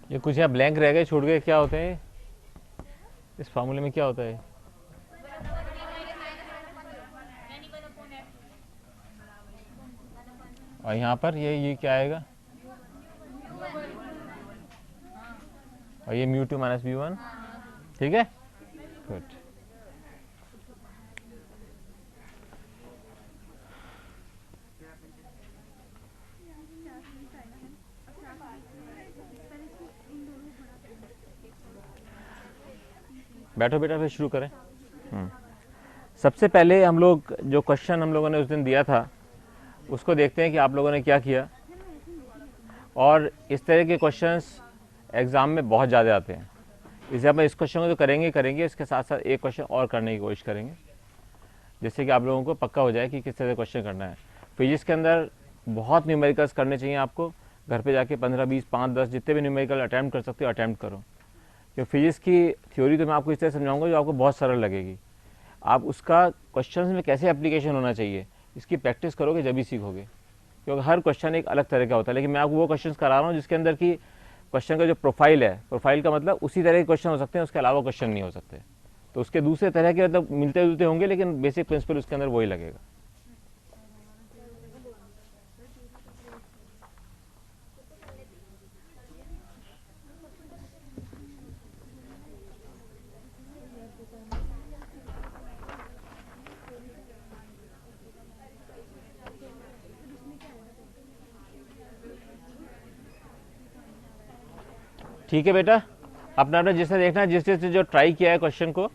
ये कुछ यहाँ ब्लैंक रह गए, छूट गए, क्या होते हैं इस फार्मूले में, क्या होता है? और यहाँ पर ये क्या आएगा? और ये mu two minus mu one. ठीक है, गुड। बैठो बेटा, फिर शुरू करें। सबसे पहले हम लोग जो क्वेश्चन हम लोगों ने उस दिन दिया था उसको देखते हैं कि आप लोगों ने क्या किया। और इस तरह के क्वेश्चंस एग्ज़ाम में बहुत ज़्यादा आते हैं, इसलिए हम इस क्वेश्चन को तो करेंगे करेंगे, इसके साथ साथ एक क्वेश्चन और करने की कोशिश करेंगे, जिससे कि आप लोगों को पक्का हो जाए कि किस तरह से क्वेश्चन करना है। फिजिक्स के अंदर बहुत न्यूमेरिकल्स करने चाहिए आपको। घर पे जाके 15, 20, 5, 10 जितने भी न्यूमेरिकल अटैम्प्ट कर सकते हो अटैम्प्ट करो। कि फिजिक्स की थ्योरी तो मैं आपको इस तरह समझाऊंगा जो आपको बहुत सरल लगेगी। आप उसका क्वेश्चंस में कैसे एप्लीकेशन होना चाहिए इसकी प्रैक्टिस करोगे जब भी सीखोगे, क्योंकि हर क्वेश्चन एक अलग तरह का होता है। लेकिन मैं आपको वो क्वेश्चन करा रहा हूँ जिसके अंदर की क्वेश्चन का जो प्रोफाइल है, प्रोफाइल का मतलब उसी तरह के क्वेश्चन हो सकते हैं, उसके अलावा क्वेश्चन नहीं हो सकते। तो उसके दूसरे तरह के मतलब मिलते जुलते होंगे, लेकिन बेसिक प्रिंसिपल उसके अंदर वही लगेगा। ठीक है बेटा, अपना अपना जिसने देखना है, जिस जिसने जो ट्राई किया है क्वेश्चन को,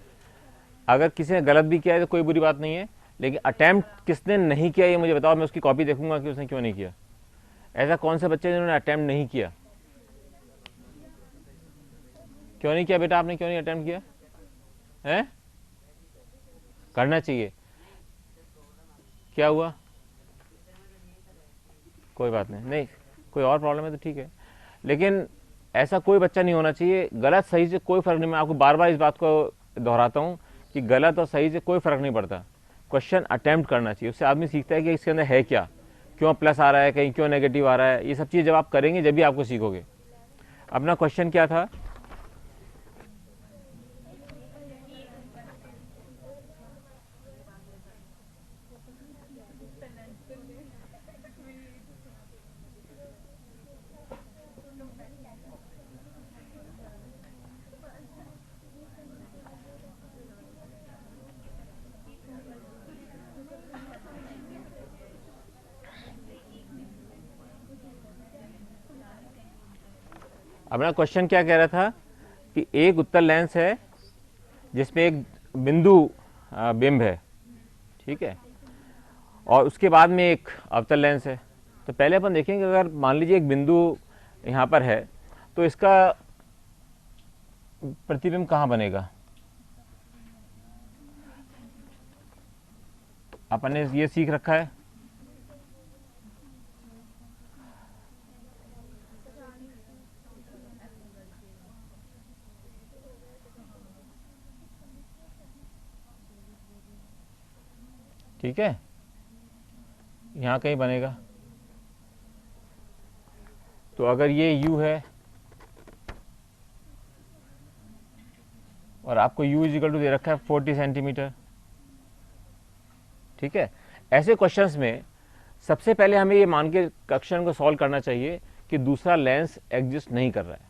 अगर किसी ने गलत भी किया है तो कोई बुरी बात नहीं है, लेकिन अटैम्प्ट किसने नहीं किया ये मुझे बताओ, मैं उसकी कॉपी देखूंगा कि उसने क्यों नहीं किया। ऐसा कौन से बच्चे जिन्होंने अटैम्प्ट नहीं किया? क्यों नहीं किया बेटा, आपने क्यों नहीं अटैम्प्ट किया है? करना चाहिए। क्या हुआ? कोई बात नहीं, नहीं कोई और प्रॉब्लम है तो ठीक है, लेकिन ऐसा कोई बच्चा नहीं होना चाहिए। गलत सही से कोई फर्क नहीं, मैं आपको बार बार इस बात को दोहराता हूँ कि गलत और सही से कोई फर्क नहीं पड़ता। क्वेश्चन अटेम्प्ट करना चाहिए, उससे आदमी सीखता है कि इसके अंदर है क्या, क्यों प्लस आ रहा है, कहीं क्यों नेगेटिव आ रहा है। ये सब चीज़ जब आप करेंगे जब भी आपको सीखोगे। अपना क्वेश्चन क्या था? अपना क्वेश्चन क्या कह रहा था कि एक उत्तल लेंस है जिसमें एक बिंदु बिंब है, ठीक है, और उसके बाद में एक अवतल लेंस है। तो पहले अपन देखेंगे, अगर मान लीजिए एक बिंदु यहाँ पर है तो इसका प्रतिबिंब कहाँ बनेगा? अपन ने ये सीख रखा है, ठीक है, यहाँ कहीं बनेगा। तो अगर ये u है और आपको u इजिकल टू दे रखा है 40 सेंटीमीटर, ठीक है, ऐसे क्वेश्चंस में सबसे पहले हमें ये मान के क्वेश्चन को सॉल्व करना चाहिए कि दूसरा लेंस एग्जिस्ट नहीं कर रहा है।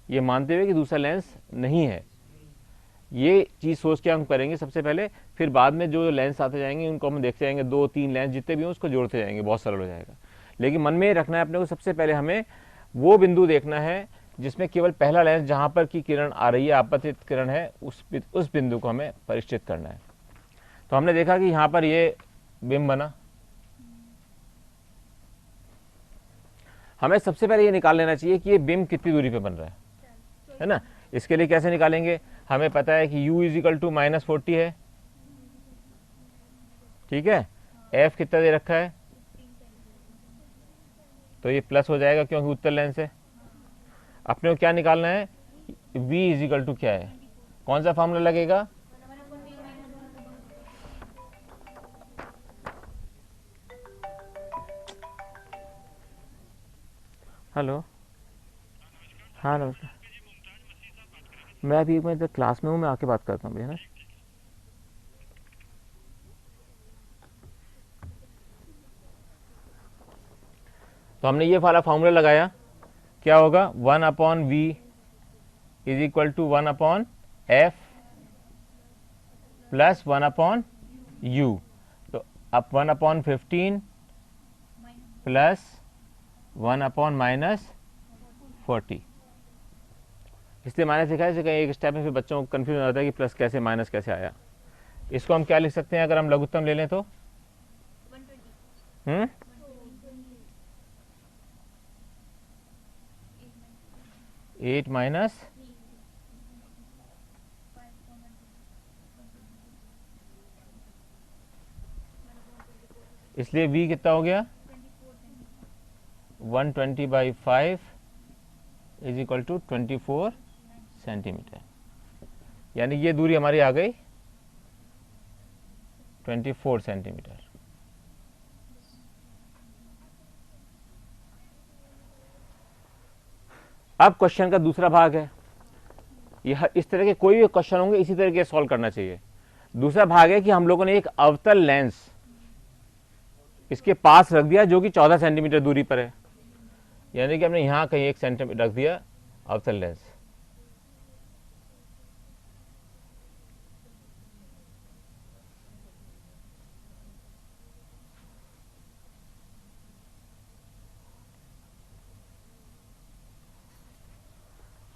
ये मानते हुए कि दूसरा लेंस नहीं है, ये चीज़ सोच के हम करेंगे सबसे पहले। फिर बाद में जो लेंस आते जाएंगे उनको हम देखते जाएंगे, 2, 3 लेंस जितने भी हों उसको जोड़ते जाएंगे, बहुत सरल हो जाएगा। लेकिन मन में रखना है अपने को, सबसे पहले हमें वो बिंदु देखना है जिसमें केवल पहला लेंस जहाँ पर की किरण आ रही है, आपतित किरण है, उस बिंदु को हमें परिष्कृत करना है। तो हमने देखा कि यहाँ पर ये बिंब बना, हमें सबसे पहले ये निकाल लेना चाहिए कि ये बिंब कितनी दूरी पे बन रहा है ना। इसके लिए कैसे निकालेंगे? हमें पता है कि u इजिकल टू -40 है, ठीक है, f कितना दे रखा है, तो ये प्लस हो जाएगा क्योंकि उत्तर लेंस है। अपने को क्या निकालना है? v इजिकल टू क्या है, कौन सा फॉर्मूला लगेगा? हेलो, हाँ नमस्ते। मैं अभी मैं इधर क्लास में हूँ, मैं आके बात करता हूँ भैया ना। तो हमने ये वाला फॉर्मूला लगाया, क्या होगा 1/v is equal to 1/f plus 1/u। तो अब 1/15 प्लस 1/-40। इसलिए माइनस लिखा है, कहीं एक स्टेप में फिर बच्चों को कन्फ्यूजन हो जाता है कि प्लस कैसे माइनस कैसे आया। इसको हम क्या लिख सकते हैं अगर हम लघुत्तम ले लें तो 8 माइनस इसलिए v कितना हो गया 120/5 इज इक्वल टू 24 सेंटीमीटर। यानी ये दूरी हमारी आ गई 24 सेंटीमीटर। अब क्वेश्चन का दूसरा भाग है, यह इस तरह के कोई भी क्वेश्चन होंगे इसी तरह के सॉल्व करना चाहिए। दूसरा भाग है कि हम लोगों ने एक अवतल लेंस इसके पास रख दिया जो कि 14 सेंटीमीटर दूरी पर है, यानी कि हमने यहां कहीं 1 सेंटीमीटर रख दिया अवतल लेंस।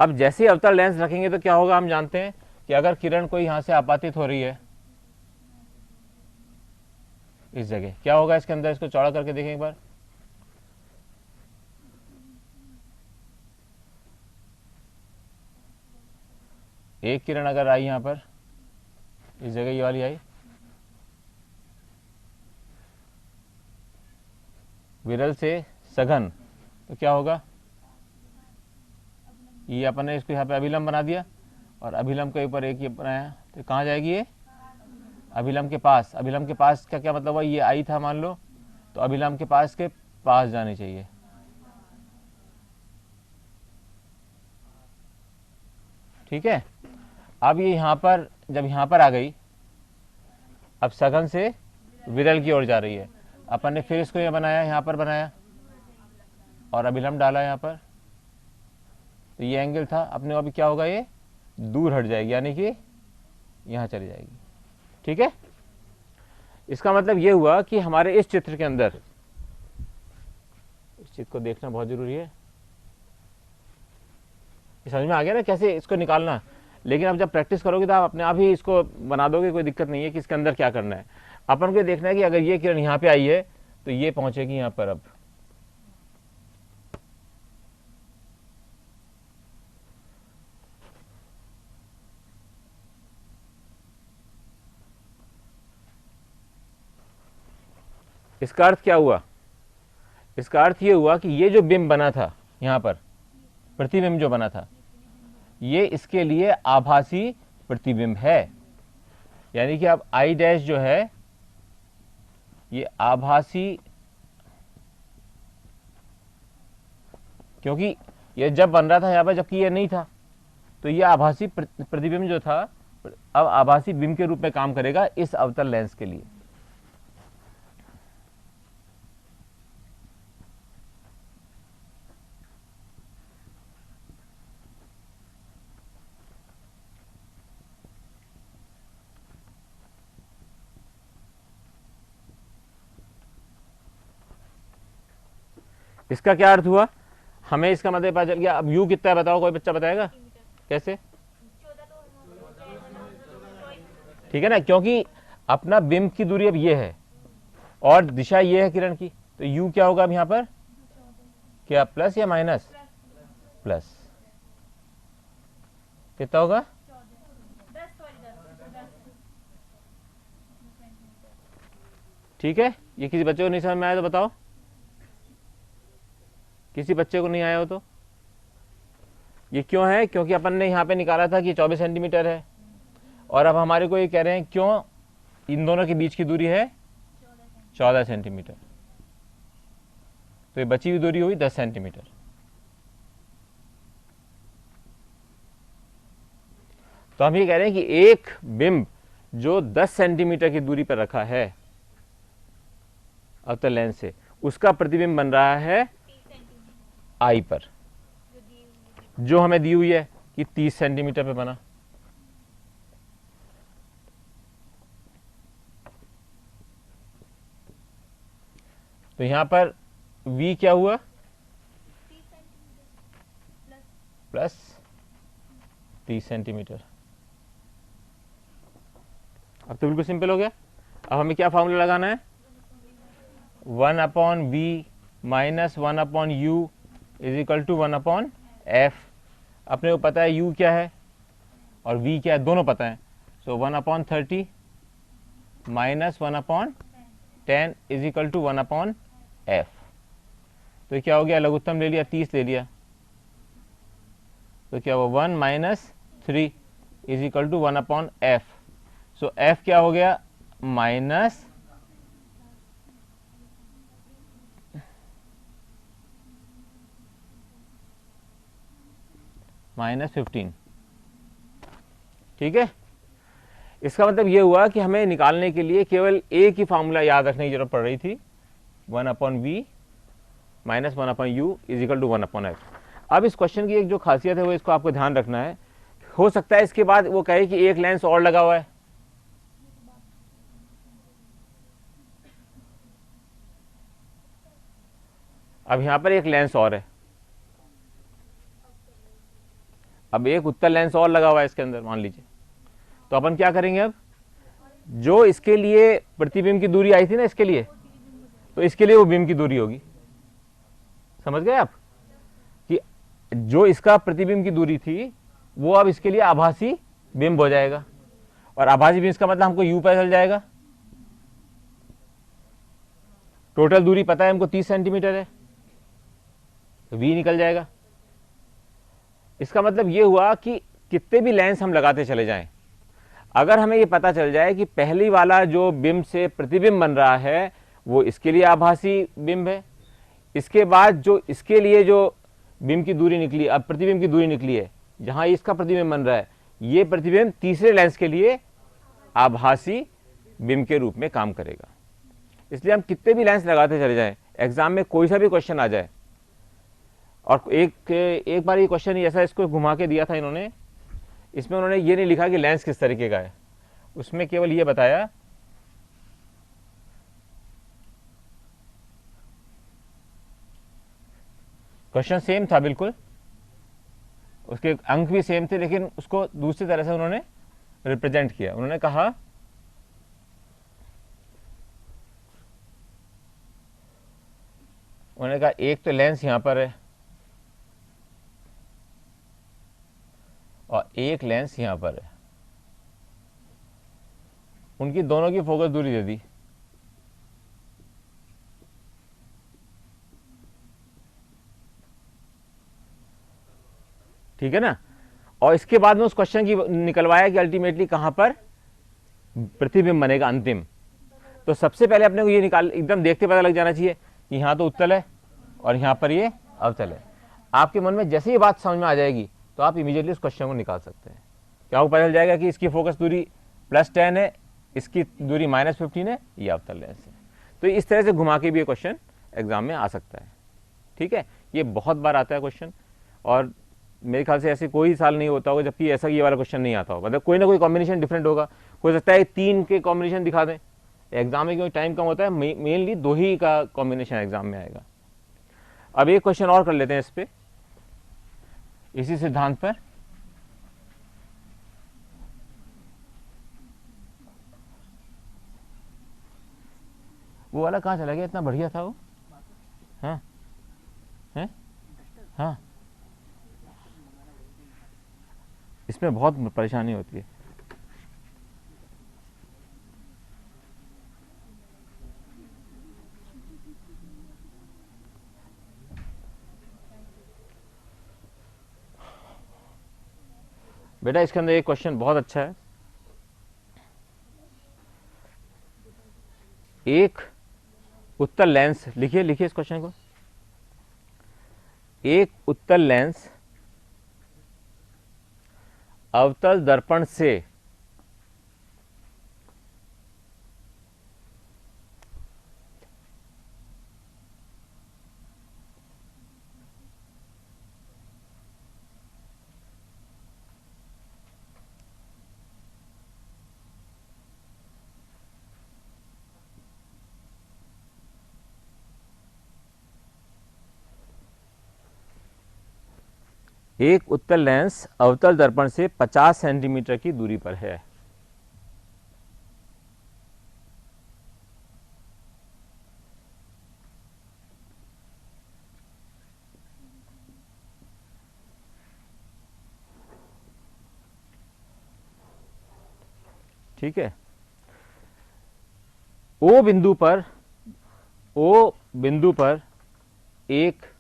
अब जैसे ही अवतल लेंस रखेंगे तो क्या होगा, हम जानते हैं कि अगर किरण कोई यहां से आपतित हो रही है इस जगह, क्या होगा इसके अंदर, इसको चौड़ा करके देखें एक बार। एक किरण अगर आई यहां पर इस जगह, ये वाली आई, विरल से सघन, तो क्या होगा, ये अपन ने इसको यहाँ पे अभिलंब बना दिया और अभिलंब के ऊपर एक ये बनाया, तो कहाँ जाएगी ये अभिलंब के पास। अभिलंब के पास का क्या मतलब हुआ, ये आई था मान लो, तो अभिलंब के पास जानी चाहिए। ठीक है, अब ये यहाँ पर जब यहाँ पर आ गई, अब सघन से विरल की ओर जा रही है, अपन ने फिर इसको ये बनाया, यहाँ पर बनाया और अभिलंब डाला यहाँ पर, तो ये एंगल था अपने, अभी क्या होगा, ये दूर हट जाएगी, यानी कि यहाँ चली जाएगी। ठीक है, इसका मतलब ये हुआ कि हमारे इस चित्र के अंदर, इस चित्र को देखना बहुत जरूरी है, समझ में आ गया ना कैसे इसको निकालना। लेकिन अब जब प्रैक्टिस करोगे तो आप अपने आप ही इसको बना दोगे, कोई दिक्कत नहीं है कि इसके अंदर क्या करना है। अपन को देखना है कि अगर ये किरण यहाँ पे आई है तो ये पहुंचेगी यहाँ पर। अब इसका अर्थ क्या हुआ, इसका अर्थ ये हुआ कि ये जो बिंब बना था यहाँ पर, प्रतिबिंब जो बना था, ये इसके लिए आभासी प्रतिबिंब है। यानी कि अब आई डैश जो है ये आभासी, क्योंकि ये जब बन रहा था यहाँ पर जबकि ये नहीं था, तो ये आभासी प्रतिबिंब जो था अब आभासी बिंब के रूप में काम करेगा इस अवतल लेंस के लिए। इसका क्या अर्थ हुआ, हमें इसका मतलब पता चल गया। अब यू कितना है बताओ, कोई बच्चा बताएगा कैसे। ठीक है ना, क्योंकि अपना बिंब की दूरी अब ये है और दिशा ये है किरण की, तो यू क्या होगा अब यहां पर, क्या प्लस या माइनस, प्लस, कितना होगा, ठीक है। ये किसी बच्चे को नहीं समझ में आया तो बताओ, किसी बच्चे को नहीं आया हो तो। ये क्यों है, क्योंकि अपन ने यहाँ पे निकाला था कि 24 सेंटीमीटर है, और अब हमारे को ये कह रहे हैं क्यों इन दोनों के बीच की दूरी है 14 सेंटीमीटर, तो ये बची हुई दूरी हुई 10 सेंटीमीटर। तो हम ये कह रहे हैं कि एक बिंब जो 10 सेंटीमीटर की दूरी पर रखा है अवतल लेंस से, उसका प्रतिबिंब बन रहा है आई पर, जो हमें दी हुई है कि 30 सेंटीमीटर पे बना। तो यहां पर v क्या हुआ, प्लस 30 सेंटीमीटर। अब तो बिल्कुल सिंपल हो गया। अब हमें क्या फॉर्मूला लगाना है, 1/v minus 1/u is equal to 1/f। अपने को पता है u क्या है और v क्या है, दोनों पता है। So 1/30 minus 1/10 is equal to 1/f। तो क्या हो गया, लघुत्तम ले लिया, 30 ले लिया, तो क्या हुआ 1 minus 3 is equal to 1/f। So f क्या हो गया, -15। ठीक है, इसका मतलब ये हुआ कि हमें निकालने के लिए केवल एक ही फार्मूला याद रखने की जरूरत पड़ रही थी, 1/v minus 1/u is equal to 1/f। अब इस क्वेश्चन की एक जो खासियत है वो इसको आपको ध्यान रखना है। हो सकता है इसके बाद वो कहे कि एक लेंस और लगा हुआ है, अब यहां पर एक लेंस और है, अब एक उत्तल लेंस और लगा हुआ है इसके अंदर मान लीजिए। तो अपन क्या करेंगे, अब जो इसके लिए प्रतिबिंब की दूरी आई थी ना इसके लिए, तो इसके लिए वो बिंब की दूरी होगी। समझ गए आप कि जो इसका प्रतिबिंब की दूरी थी वो अब इसके लिए आभासी बिंब हो जाएगा, और आभासी बिंब का मतलब हमको u पता चल जाएगा। टोटल दूरी पता है हमको 30 सेंटीमीटर है, तो v निकल जाएगा। इसका मतलब ये हुआ कि कितने भी लेंस हम लगाते चले जाएं, अगर हमें ये पता चल जाए कि पहली वाला जो बिंब से प्रतिबिंब बन रहा है वो इसके लिए आभासी बिंब है, इसके बाद जो इसके लिए जो बिंब की दूरी निकली, अब प्रतिबिंब की दूरी निकली है, जहां इसका प्रतिबिंब बन रहा है, ये प्रतिबिंब तीसरे लेंस के लिए आभासी बिंब के रूप में काम करेगा। इसलिए हम कितने भी लेंस लगाते चले जाएं, एग्जाम में कोई सा भी क्वेश्चन आ जाए, और एक बार ये क्वेश्चन ऐसा इसको घुमा के दिया था इन्होंने, इसमें उन्होंने ये नहीं लिखा कि लेंस किस तरीके का है, उसमें केवल ये बताया क्वेश्चन सेम था बिल्कुल, उसके अंक भी सेम थे, लेकिन उसको दूसरी तरह से उन्होंने रिप्रेजेंट किया। उन्होंने कहा एक तो लेंस यहां पर है और एक लेंस यहां पर है, उनकी दोनों की फोकस दूरी दे दी। ठीक है ना, और इसके बाद में उस क्वेश्चन की निकलवाया कि अल्टीमेटली कहां पर प्रतिबिंब बनेगा अंतिम। तो सबसे पहले अपने को ये निकाल एकदम देखते पता लग जाना चाहिए कि यहां तो उत्तल है और यहां पर ये अवतल है। आपके मन में जैसे ये बात समझ में आ जाएगी तो आप इमीडिएटली उस क्वेश्चन को निकाल सकते हैं। क्या आपको पता चल जाएगा कि इसकी फोकस दूरी +10 है, इसकी दूरी -15 है, ये अवतल लेंस है। तो इस तरह से घुमा के भी ये क्वेश्चन एग्जाम में आ सकता है। ठीक है, ये बहुत बार आता है क्वेश्चन, और मेरे ख्याल से ऐसे कोई साल नहीं होता होगा जबकि ऐसा ये वाला क्वेश्चन नहीं आता होगा। मतलब कोई ना कोई कॉम्बिनेशन डिफरेंट होगा, हो सकता है 3 के कॉम्बिनेशन दिखा दें। एग्जाम में क्योंकि टाइम कम होता है, मेनली 2 ही का कॉम्बिनेशन एग्जाम में आएगा। अब एक क्वेश्चन और कर लेते हैं इस पे, इसी सिद्धांत पर। वो वाला कहाँ चला गया, इतना बढ़िया था वो। हाँ है, हाँ, इसमें बहुत परेशानी होती है। बेटा इसके अंदर एक क्वेश्चन बहुत अच्छा है। एक उत्तल लेंस, लिखिए लिखिए इस क्वेश्चन को। एक उत्तल लेंस अवतल दर्पण से एक उत्तल लेंस अवतल दर्पण से 50 सेंटीमीटर की दूरी पर है। ठीक है, ओ बिंदु पर एक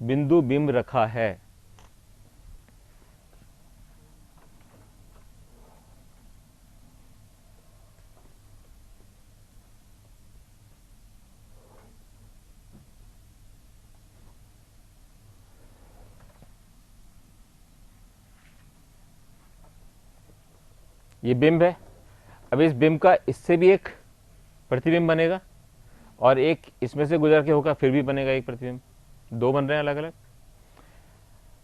बिंदु बिंब रखा है। ये बिंब है। अब इस बिंब का इससे भी एक प्रतिबिंब बनेगा और एक इसमें से गुजर के होगा, फिर भी बनेगा एक प्रतिबिंब। दो बन रहे हैं अलग अलग।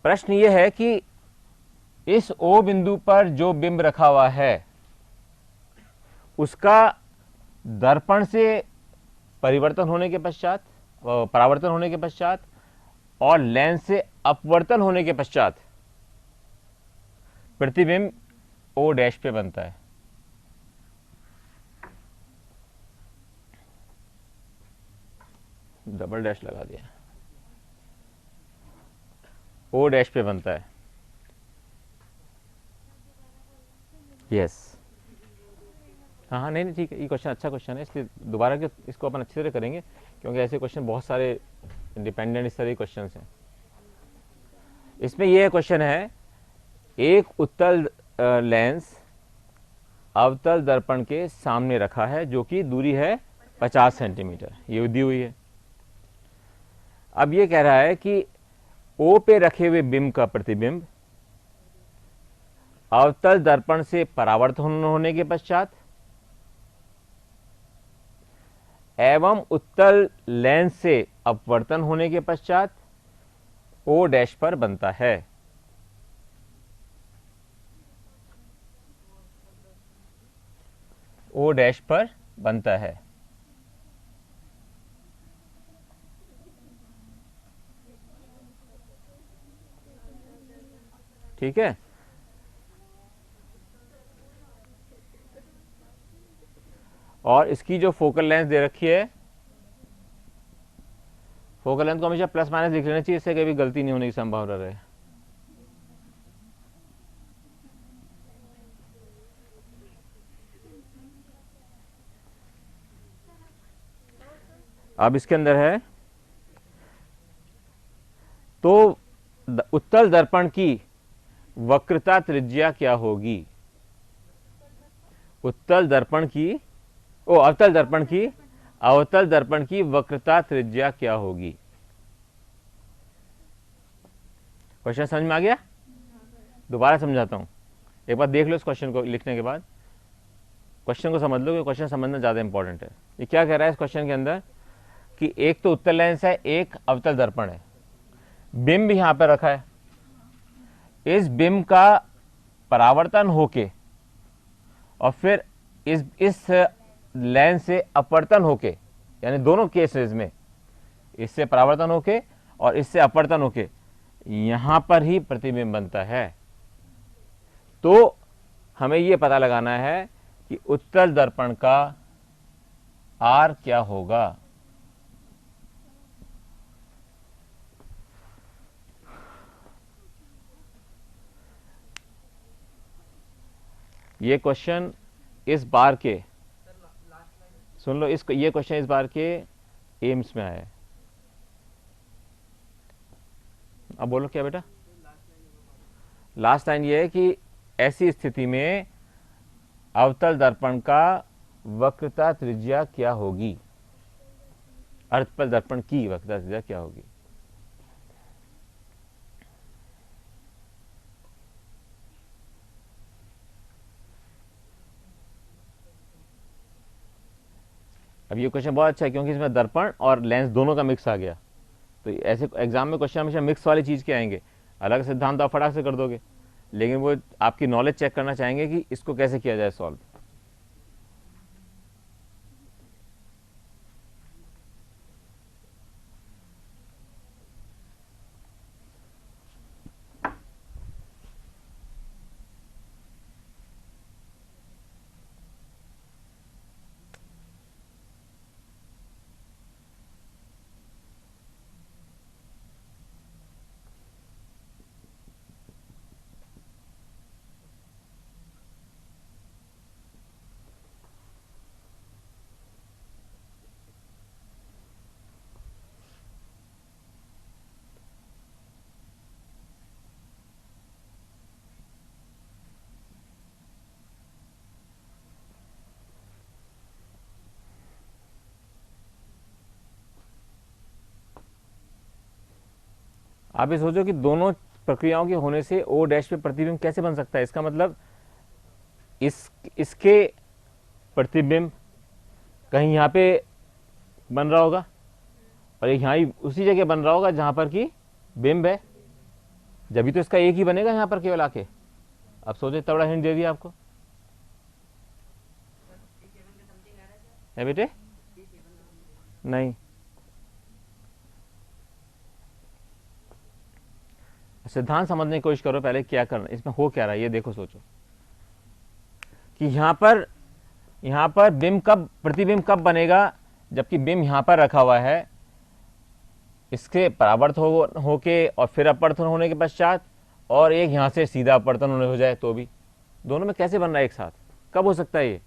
प्रश्न ये है कि इस ओ बिंदु पर जो बिंब रखा हुआ है उसका दर्पण से परिवर्तन होने के पश्चात, परावर्तन होने के पश्चात और लेंस से अपवर्तन होने के पश्चात प्रतिबिंब ओ डैश पे बनता है। डबल डैश लगा दिया। ओ डैश पे बनता है। यस, हाँ, नहीं ठीक है, ये क्वेश्चन अच्छा क्वेश्चन है, इसलिए दोबारा के इसको अपन अच्छे से करेंगे क्योंकि ऐसे क्वेश्चन बहुत सारे इंडिपेंडेंट इस तरह के क्वेश्चन हैं। इसमें यह क्वेश्चन है, एक उत्तल लेंस अवतल दर्पण के सामने रखा है जो कि दूरी है 50 सेंटीमीटर, ये दी हुई है। अब ये कह रहा है कि ओ पे रखे हुए बिंब का प्रतिबिंब अवतल दर्पण से परावर्तन होने के पश्चात एवं उत्तल लेंस से अपवर्तन होने के पश्चात ओ डैश पर बनता है। ओ डैश पर बनता है। ठीक है, और इसकी जो फोकल लेंथ दे रखी है, फोकल लेंथ को हमेशा प्लस माइनस लिख लेना चाहिए, इससे कभी गलती नहीं होने की संभावना रहे। अब इसके अंदर है तो उत्तल दर्पण की वक्रता त्रिज्या क्या होगी? उत्तल दर्पण की अवतल दर्पण की वक्रता त्रिज्या क्या होगी? क्वेश्चन समझ में आ गया? दोबारा समझाता हूं, एक बार देख लो इस क्वेश्चन को लिखने के बाद, क्वेश्चन को समझ लो कि क्वेश्चन समझना ज्यादा इंपॉर्टेंट है। ये क्या कह रहा है इस क्वेश्चन के अंदर कि एक तो उत्तल लेंस है, एक अवतल दर्पण है, बिंब यहां पर रखा है, इस बिंब का परावर्तन होके और फिर इस लेंस से अपवर्तन होके, यानी दोनों केसेस में इससे परावर्तन होके और इससे अपवर्तन होके यहां पर ही प्रतिबिंब बनता है। तो हमें यह पता लगाना है कि उत्तल दर्पण का आर क्या होगा। ये क्वेश्चन इस बार के, सुन लो, ये क्वेश्चन इस बार के एम्स में आया है। अब बोलो क्या बेटा? लास्ट लाइन ये है कि ऐसी स्थिति में अवतल दर्पण का वक्रता त्रिज्या क्या होगी, अर्थपल दर्पण की वक्रता त्रिज्या क्या होगी। अब ये क्वेश्चन बहुत अच्छा है क्योंकि इसमें दर्पण और लेंस दोनों का मिक्स आ गया। तो ऐसे एग्जाम में क्वेश्चन हमेशा मिक्स वाली चीज़ के आएंगे। अलग सिद्धांत आप फटाक से कर दोगे, लेकिन वो आपकी नॉलेज चेक करना चाहेंगे कि इसको कैसे किया जाए सॉल्व। आप ये सोचो कि दोनों प्रक्रियाओं के होने से ओ डैश पे प्रतिबिंब कैसे बन सकता है। इसका मतलब इसके प्रतिबिंब कहीं यहाँ पे बन रहा होगा और एक यहाँ ही उसी जगह बन रहा होगा जहाँ पर कि बिंब है, जब भी तो इसका एक ही बनेगा यहाँ पर केवल आके। अब सोचो, इतना बड़ा हिंट दे दिया आपको है बेटे। नहीं, सिद्धांत समझने की कोशिश करो पहले, क्या करना इसमें हो क्या रहा है ये देखो। सोचो कि यहाँ पर बिंब कब, प्रतिबिंब कब बनेगा, जबकि बिंब यहाँ पर रखा हुआ है, इसके परावर्त होके और फिर अपवर्तन होने के पश्चात, और एक यहाँ से सीधा अपवर्तन होने हो जाए तो भी। दोनों में कैसे बन रहा है एक साथ, कब हो सकता है ये?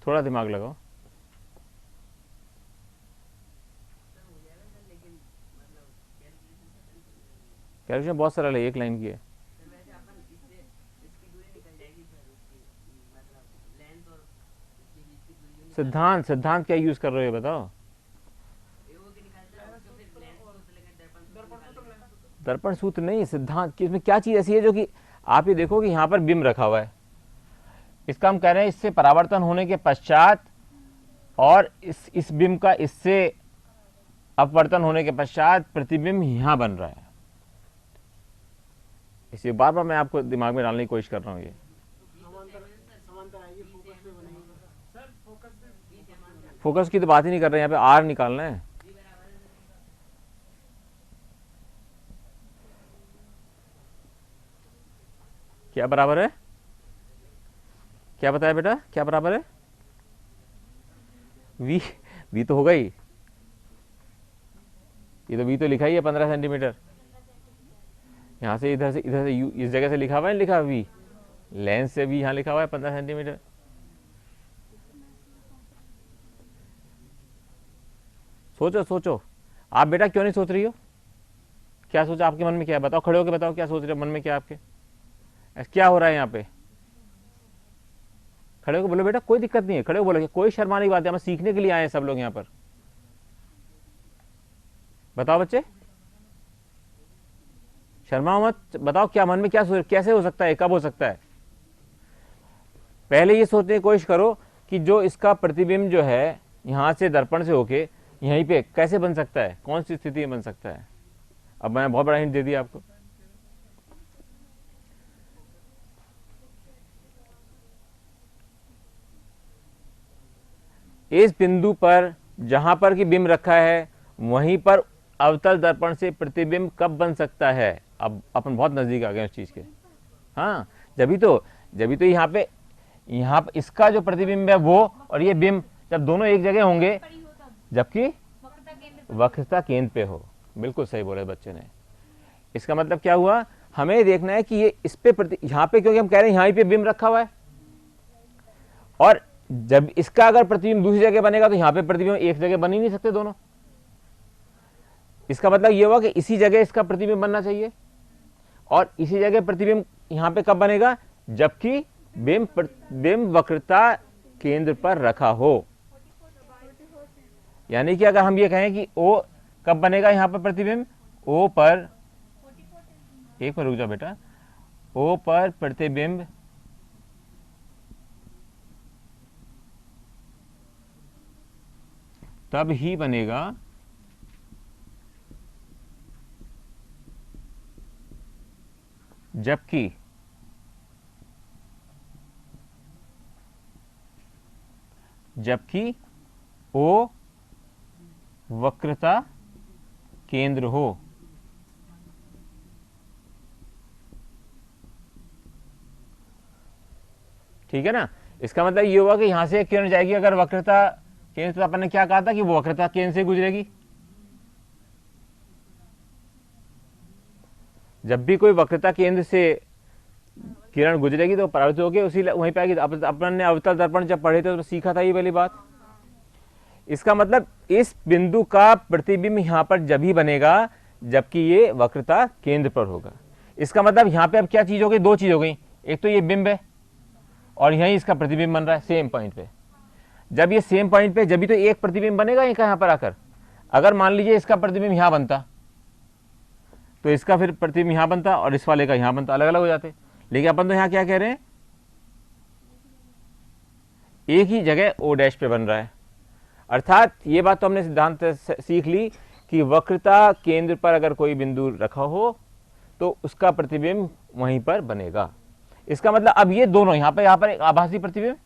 थोड़ा दिमाग लगाओ। कैलकुलेशन बहुत सरल है, एक लाइन की है। सिद्धांत क्या यूज कर रहे हो बताओ। दर्पण सूत्र नहीं, सिद्धांत कि इसमें क्या चीज ऐसी है जो कि आप ये देखो कि यहाँ पर बिंब रखा हुआ है, इसका हम कह रहे हैं इससे परावर्तन होने के पश्चात और इस बिंब का इससे अपवर्तन होने के पश्चात प्रतिबिंब यहां बन रहा है। इसे बार बार मैं आपको दिमाग में डालने की कोशिश कर रहा हूं। ये फोकस की तो बात ही नहीं कर रहे, यहाँ पे आर निकालना है। क्या बराबर है, क्या बताया बेटा, क्या बराबर है? वी तो होगा ही, ये तो वी तो लिखा ही है 15 सेंटीमीटर। यहाँ से इधर से इस जगह से लिखा हुआ है, लिखा वी, लेंस से भी यहाँ लिखा हुआ है 15 सेंटीमीटर। सोचो सोचो, आप बेटा क्यों नहीं सोच रही हो? क्या सोचा आपके मन में, क्या है बताओ, खड़े होकर बताओ क्या सोच रहे हो मन में, क्या आपके क्या हो रहा है यहाँ पे? खड़े होकर बोलो बेटा, कोई दिक्कत नहीं है, खड़े होकर बोलो, कोई शर्माने की बात है, हम सीखने के लिए आए हैं सब लोग यहाँ पर। बताओ बच्चे, शर्माओ मत, बताओ क्या मन में क्या सोच, कैसे हो सकता है, कब हो सकता है? पहले ये सोचने की कोशिश करो कि जो इसका प्रतिबिंब जो है यहां से दर्पण से होके यहीं पे कैसे बन सकता है, कौन सी स्थिति में बन सकता है। अब मैंने बहुत बड़ा हिंट दे दिया आपको। इस बिंदु पर जहां पर कि बिंब रखा है वहीं पर अवतल दर्पण से प्रतिबिंब कब बन सकता है? अब अपन बहुत नजदीक आ गए उस चीज के। हाँ, जब तो यहाँ पे इसका जो प्रतिबिंब है वो और ये बिंब जब दोनों एक जगह होंगे, जबकि वक्रता केंद्र पे हो। बिल्कुल सही बोले बच्चे ने। इसका मतलब क्या हुआ, हमें देखना है कि ये इस पे यहाँ पे, क्योंकि हम कह रहे हैं यहाँ पे बिंब रखा हुआ है, और जब इसका अगर प्रतिबिंब दूसरी जगह बनेगा तो यहाँ पे प्रतिबिंब एक जगह बन ही नहीं सकते दोनों। इसका मतलब ये हुआ कि इसी जगह इसका प्रतिबिंब बनना चाहिए, और इसी जगह प्रतिबिंब यहाँ पे कब बनेगा, जबकि बिंब वक्रता केंद्र पर रखा हो। यानी कि अगर हम ये कहें कि ओ कब बनेगा यहाँ पर प्रतिबिंब, ओ पर, एक मिनट रुक जाओ बेटा, ओ पर प्रतिबिंब तब ही बनेगा जबकि ओ वक्रता केंद्र हो। ठीक है ना। इसका मतलब ये हुआ कि यहां से एक किरण जाएगी अगर वक्रता केंद्र, तो अपन ने क्या कहा था कि वो वक्रता केंद्र से गुजरेगी। जब भी कोई वक्रता केंद्र से किरण गुजरेगी तो परावर्तित होकर उसी वहीं पे आएगी। अपन ने अवतल दर्पण जब पढ़े थे तो सीखा था ये वाली बात। इसका मतलब इस बिंदु का प्रतिबिंब यहां पर जब ही बनेगा जबकि ये वक्रता केंद्र पर होगा। इसका मतलब यहां पे अब क्या चीज हो गई, दो चीज हो गई, एक तो ये बिंब है और यहीं इसका प्रतिबिंब बन रहा है सेम पॉइंट पे। जब ये सेम पॉइंट पे, जब भी तो एक प्रतिबिंब बनेगा यहां पर आकर। अगर मान लीजिए इसका प्रतिबिंब यहां बनता तो इसका फिर प्रतिबिंब यहां बनता और इस वाले का यहां बनता, अलग अलग हो जाते। लेकिन अपन तो यहां क्या कह रहे हैं, एक ही जगह ओ डैश पे बन रहा है। अर्थात ये बात तो हमने सिद्धांत सीख ली कि वक्रता केंद्र पर अगर कोई बिंदु रखा हो तो उसका प्रतिबिंब वहीं पर बनेगा। इसका मतलब अब ये दोनों यहां पर एक आभासी प्रतिबिंब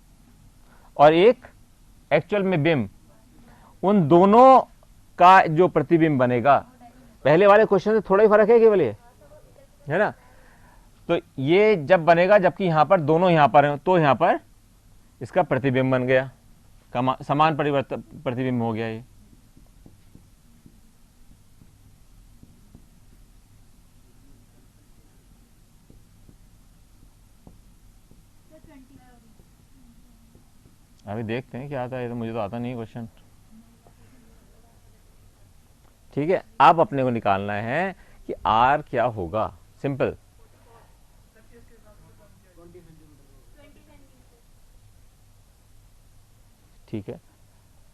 और एक एक्चुअल में बिंब, उन दोनों का जो प्रतिबिंब बनेगा, पहले वाले क्वेश्चन से थोड़ा ही फर्क है केवल ये, है ना। तो ये जब बनेगा जबकि यहां पर दोनों यहां पर हैं, तो यहां पर इसका प्रतिबिंब बन गया, समान परिवर्तन प्रतिबिंब हो गया ये। अभी देखते हैं क्या आता है, तो मुझे तो आता नहीं क्वेश्चन। ठीक है, अब अपने को निकालना है कि आर क्या होगा। सिंपल, ठीक है।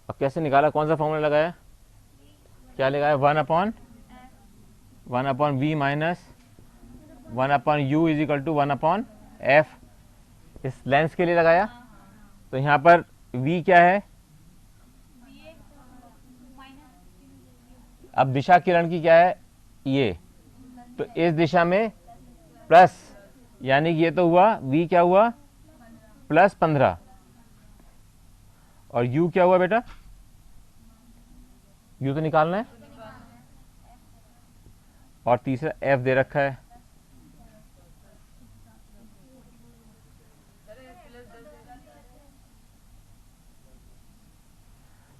अब कैसे निकाला, कौन सा फॉर्मूला लगाया, क्या लगाया, 1/1/v minus 1/u is equal to 1/f, इस लेंस के लिए लगाया। तो यहां पर v क्या है, अब दिशा किरण की क्या है ये, तो इस दिशा में प्लस, यानी कि ये तो हुआ v क्या हुआ +15, और u क्या हुआ बेटा, u तो निकालना है, और तीसरा f दे रखा है।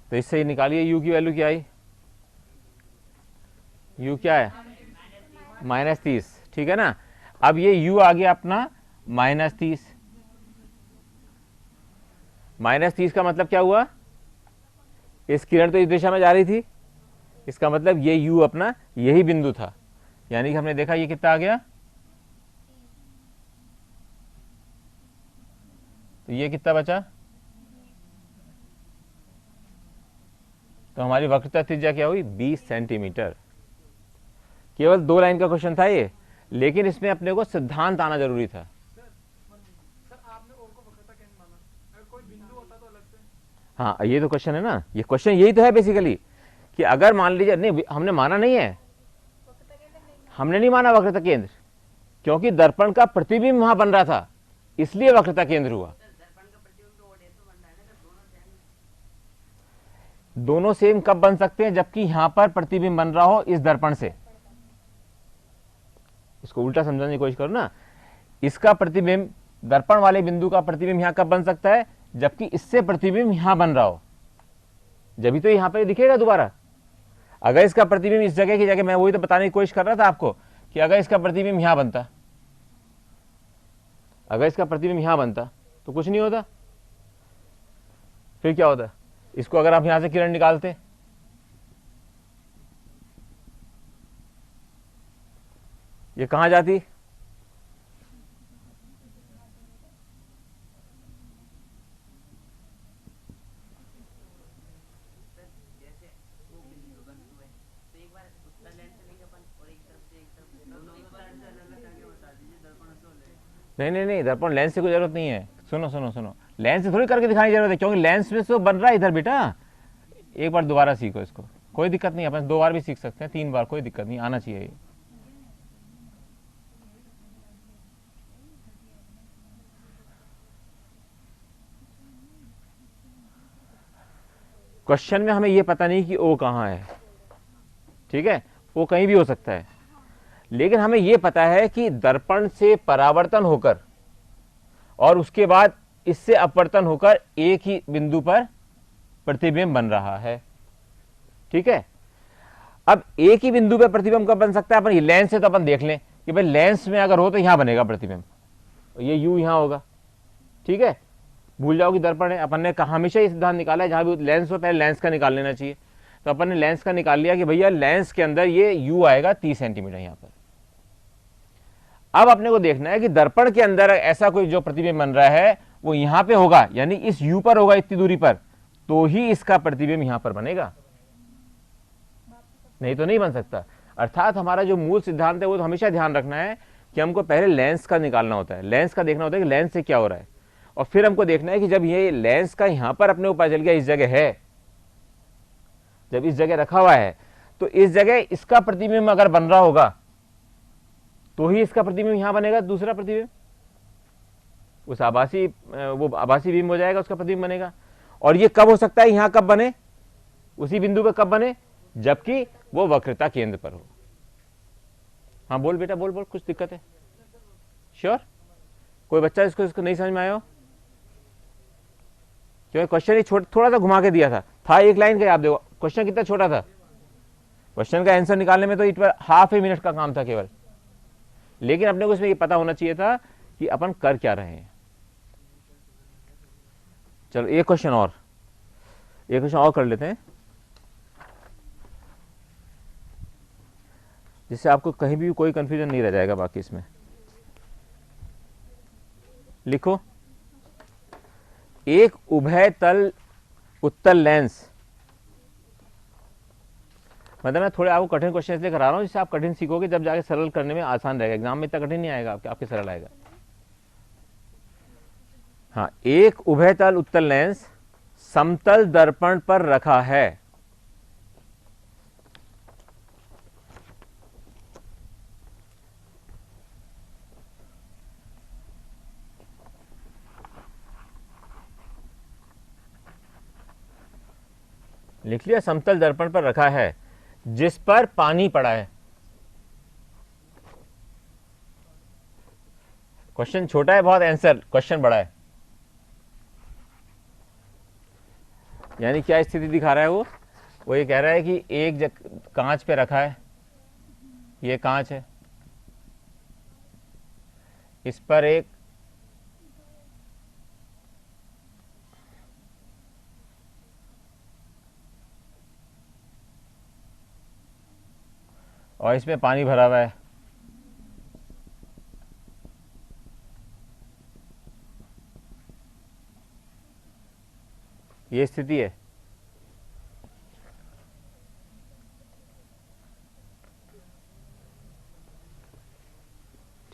तो इससे ही निकालिए u की वैल्यू क्या आई, u क्या है -30, ठीक है ना। अब ये u आ गया अपना -30, -30 का मतलब क्या हुआ, इस किरण तो इस दिशा में जा रही थी, इसका मतलब ये u अपना यही बिंदु था, यानी कि हमने देखा ये कितना आ गया, तो ये कितना बचा, तो हमारी वक्रता त्रिज्या क्या हुई 20 सेंटीमीटर। केवल 2 लाइन का क्वेश्चन था ये, लेकिन इसमें अपने को सिद्धांत आना जरूरी था। हाँ, ये तो क्वेश्चन है ना, ये क्वेश्चन यही तो है बेसिकली, कि अगर मान लीजिए, नहीं हमने माना नहीं है, हमने नहीं माना वक्रता केंद्र, क्योंकि दर्पण का प्रतिबिंब वहां बन रहा था, इसलिए वक्रता केंद्र हुआ। दोनों सेम कब बन सकते हैं, जबकि यहां पर प्रतिबिंब बन रहा हो इस दर्पण से। इसको उल्टा समझने की कोशिश करो ना, इसका प्रतिबिंब, दर्पण वाले बिंदु का प्रतिबिंब यहां कब बन सकता है, जबकि इससे प्रतिबिंब यहां बन रहा हो, जब तो यहां पर दिखेगा दोबारा। अगर इसका प्रतिबिंब इस जगह की जगह, मैं वही तो बताने की कोशिश कर रहा था आपको, कि अगर इसका प्रतिबिंब यहां बनता, अगर इसका प्रतिबिंब यहां बनता तो कुछ नहीं होता, फिर क्या होता, इसको अगर आप यहां से किरण निकालते, ये कहां जाती, नहीं नहीं नहीं, दर्पण लेंस से कोई जरूरत नहीं है। सुनो सुनो सुनो, लेंस से थोड़ी करके दिखाने की जरूरत है, क्योंकि लेंस में तो बन रहा है इधर बेटा। एक बार दोबारा सीखो इसको, कोई दिक्कत नहीं, अपन 2 बार भी सीख सकते हैं, 3 बार, कोई दिक्कत नहीं, आना चाहिए ये। क्वेश्चन में हमें ये पता नहीं कि ओ कहाँ है, ठीक है, वो कहीं भी हो सकता है, लेकिन हमें ये पता है कि दर्पण से परावर्तन होकर और उसके बाद इससे अपवर्तन होकर एक ही बिंदु पर प्रतिबिंब बन रहा है, ठीक है। अब एक ही बिंदु पर प्रतिबिंब कब बन सकता है, अपन ये लेंस से तो अपन देख लें कि भाई लेंस में अगर हो तो यहां बनेगा प्रतिबिंब, ये यू यहां होगा, ठीक है। भूल जाओ कि दर्पण है, अपन ने हमेशा ये सिद्धांत निकाला है जहां भी लेंस हो पहले लेंस का निकाल लेना चाहिए, तो अपन ने लेंस का निकाल लिया कि भैया लेंस के अंदर ये यू आएगा 30 सेंटीमीटर यहां पर। अब अपने को देखना है कि दर्पण के अंदर ऐसा कोई जो प्रतिबिंब बन रहा है वो यहां पे होगा, यानी इस यू पर होगा इतनी दूरी पर, तो ही इसका प्रतिबिंब यहां पर बनेगा, नहीं तो नहीं बन सकता। अर्थात हमारा जो मूल सिद्धांत है वो तो हमेशा ध्यान रखना है कि हमको पहले लेंस का निकालना होता है, लेंस का देखना होता है कि लेंस से क्या हो रहा है, और फिर हमको देखना है कि जब ये लेंस का यहां पर अपने ऊपर चल गया, इस जगह है, जब इस जगह रखा हुआ है, तो इस जगह इसका प्रतिबिंब अगर बन रहा होगा तो ही इसका प्रतिबिंब यहां बनेगा, दूसरा प्रतिबिंब उस आभासी वो आभासी बिंब हो जाएगा, उसका प्रतिबिंब बनेगा। और ये कब हो सकता है, यहां कब बने, उसी बिंदु पर कब बने, जबकि वो वक्रता केंद्र पर हो। हाँ बोल बेटा, बोल बोल, कुछ दिक्कत है? श्योर? कोई बच्चा इसको नहीं समझ में आया हो? क्योंकि क्वेश्चन ही थोड़ा सा घुमा के दिया था एक लाइन का, आप देखो क्वेश्चन कितना छोटा था, क्वेश्चन का आंसर निकालने में तो इट हाफ ए मिनट का काम था केवल, लेकिन अपने को इसमें ये पता होना चाहिए था कि अपन कर क्या रहे हैं। चलो एक क्वेश्चन और कर लेते हैं, जिससे आपको कहीं भी कोई कंफ्यूजन नहीं रह जाएगा बाकी इसमें। लिखो, एक उभय तल उत्तल लेंस, मतलब मैं थोड़े आपको कठिन क्वेश्चन इसलिए करा रहा हूं जिससे आप कठिन सीखोगे, जब जाके सरल करने में आसान रहेगा, एग्जाम में इतना कठिन नहीं आएगा आपके सरल आएगा। हाँ, एक उभय तल उत्तल लेंस समतल दर्पण पर रखा है, लिख लिया, समतल दर्पण पर रखा है जिस पर पानी पड़ा है। क्वेश्चन छोटा है बहुत, आंसर क्वेश्चन बड़ा है। यानी क्या स्थिति दिखा रहा है वो ये कह रहा है कि एक कांच पे रखा है, ये कांच है, इस पर एक और इसमें पानी भरा हुआ है, ये स्थिति है।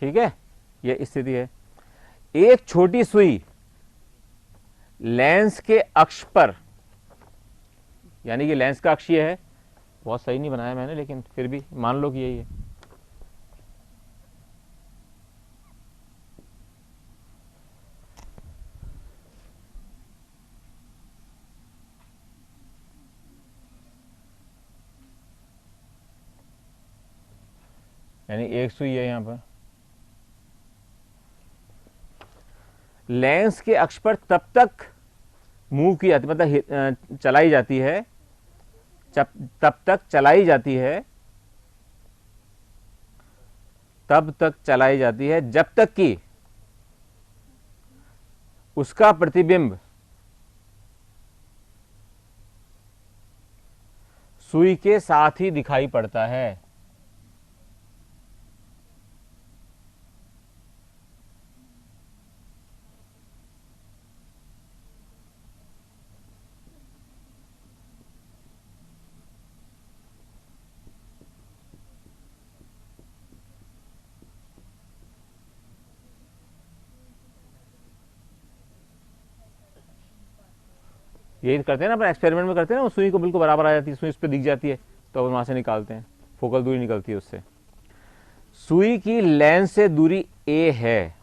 ठीक है, ये स्थिति है। एक छोटी सुई लेंस के अक्ष पर, यानी कि लेंस का अक्ष ये है, बहुत सही नहीं बनाया मैंने लेकिन फिर भी मान लो कि यही है। यानी एक सुई है यहां पर, लेंस के अक्ष पर तब तक मूव की जाती, मतलब चलाई जाती है, तब तक चलाई जाती है, तब तक चलाई जाती है जब तक कि उसका प्रतिबिंब सुई के साथ ही दिखाई पड़ता है। यही करते हैं ना, अपना एक्सपेरिमेंट में करते हैं ना, वो सुई को बिल्कुल बराबर आ जाती है, सुई उस पर दिख जाती है, तो अपन वहाँ से निकालते हैं, फोकल दूरी निकलती है उससे। सुई की लेंस से दूरी a है,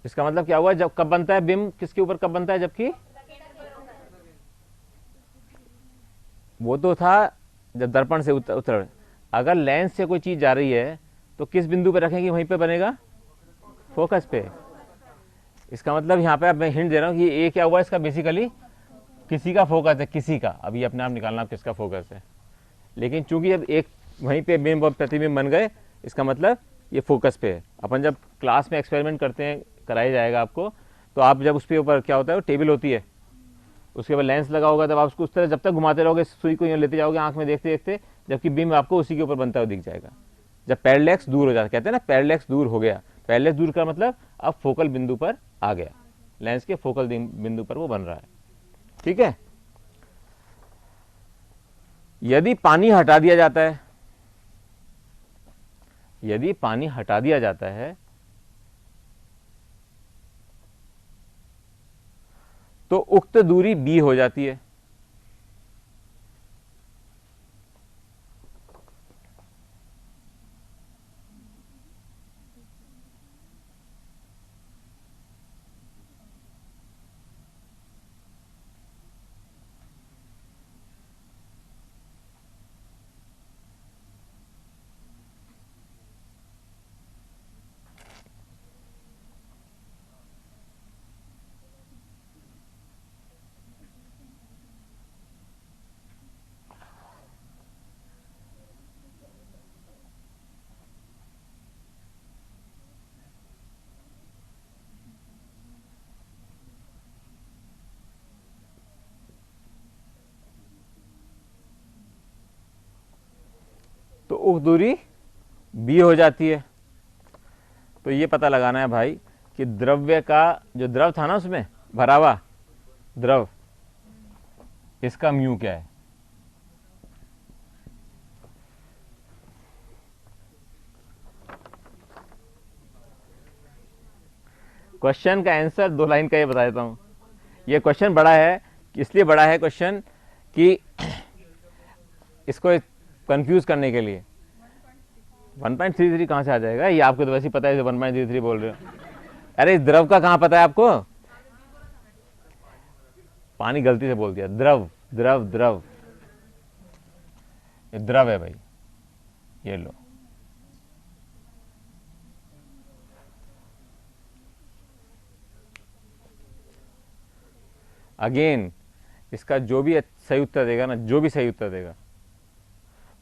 इसका मतलब क्या हुआ, जब कब बनता है बिंब, किसके ऊपर कब बनता है, जबकि वो तो था जब दर्पण से उतर। अगर लेंस से कोई चीज जा रही है तो किस बिंदु पे रखेंगे, वहीं पे बनेगा, फोकस पे। इसका मतलब यहाँ पे अब मैं हिंट दे रहा हूँ कि ये क्या हुआ, इसका बेसिकली किसी का फोकस है, किसी का, अभी अपने आप निकालना आप किसका फोकस है। लेकिन चूंकि जब एक वहीं पे बिंब और प्रतिबिंब बन गए, इसका मतलब ये फोकस पे है। अपन जब क्लास में एक्सपेरिमेंट करते हैं, कराया जाएगा आपको, तो आप जब उस पर ऊपर क्या होता है, वो टेबल होती है, उसके बाद लेंस लगा होगा, तब आप उसको उस तरह जब तक घुमाते रहोगे, सुई को यहाँ लेते जाओगे आंख में देखते देखते, जबकि बिंब आपको उसी के ऊपर बनता हुआ दिख जाएगा। जब पैरेलैक्स दूर हो जाता है, कहते हैं ना पैरेलैक्स दूर हो गया, पैरेलैक्स दूर का मतलब अब फोकल बिंदु पर आ गया, लेंस के फोकल बिंदु पर वो बन रहा है। ठीक है। यदि पानी हटा दिया जाता है, यदि पानी हटा दिया जाता है तो उक्त दूरी b हो जाती है। तो उक्त दूरी b हो जाती है। तो ये पता लगाना है भाई कि द्रव्य का जो द्रव था ना, उसमें भरा हुआ द्रव, इसका म्यू क्या है। क्वेश्चन का आंसर 2 लाइन का ये बता देता हूं। ये क्वेश्चन बड़ा है, इसलिए बड़ा है क्वेश्चन कि इसको कंफ्यूज करने के लिए। 1.33 कहां से आ जाएगा, ये आपको तो वैसे ही पता है, 1.33 बोल रहे हो। अरे इस द्रव का कहां पता है आपको, पानी गलती से बोल दिया, द्रव द्रव द्रव, ये द्रव है भाई, ये लो। अगेन इसका जो भी सही उत्तर देगा ना, जो भी सही उत्तर देगा,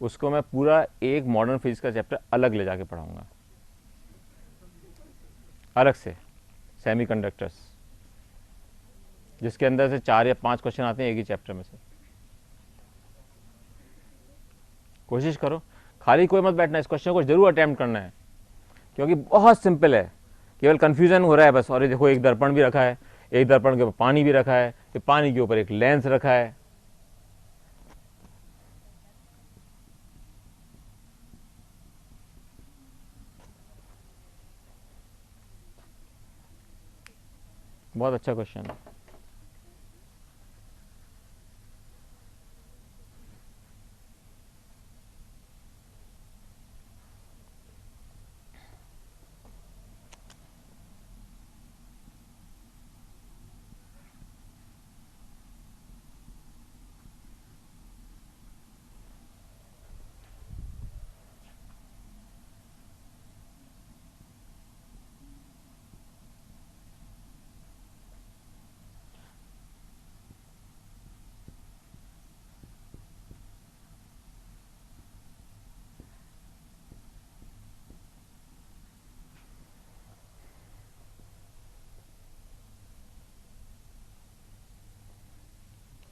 उसको मैं पूरा एक मॉडर्न फिजिक्स का चैप्टर अलग ले जाके पढ़ाऊंगा, अलग से, सेमीकंडक्टर्स, जिसके अंदर से 4 या 5 क्वेश्चन आते हैं एक ही चैप्टर में से। कोशिश करो, खाली कोई मत बैठना, इस क्वेश्चन को जरूर अटेम्प्ट करना है, क्योंकि बहुत सिंपल है, केवल कंफ्यूजन हो रहा है बस। और ये देखो, एक दर्पण भी रखा है, एक दर्पण के ऊपर पानी भी रखा है, फिर पानी के ऊपर एक लेंस रखा है। बहुत अच्छा क्वेश्चन है।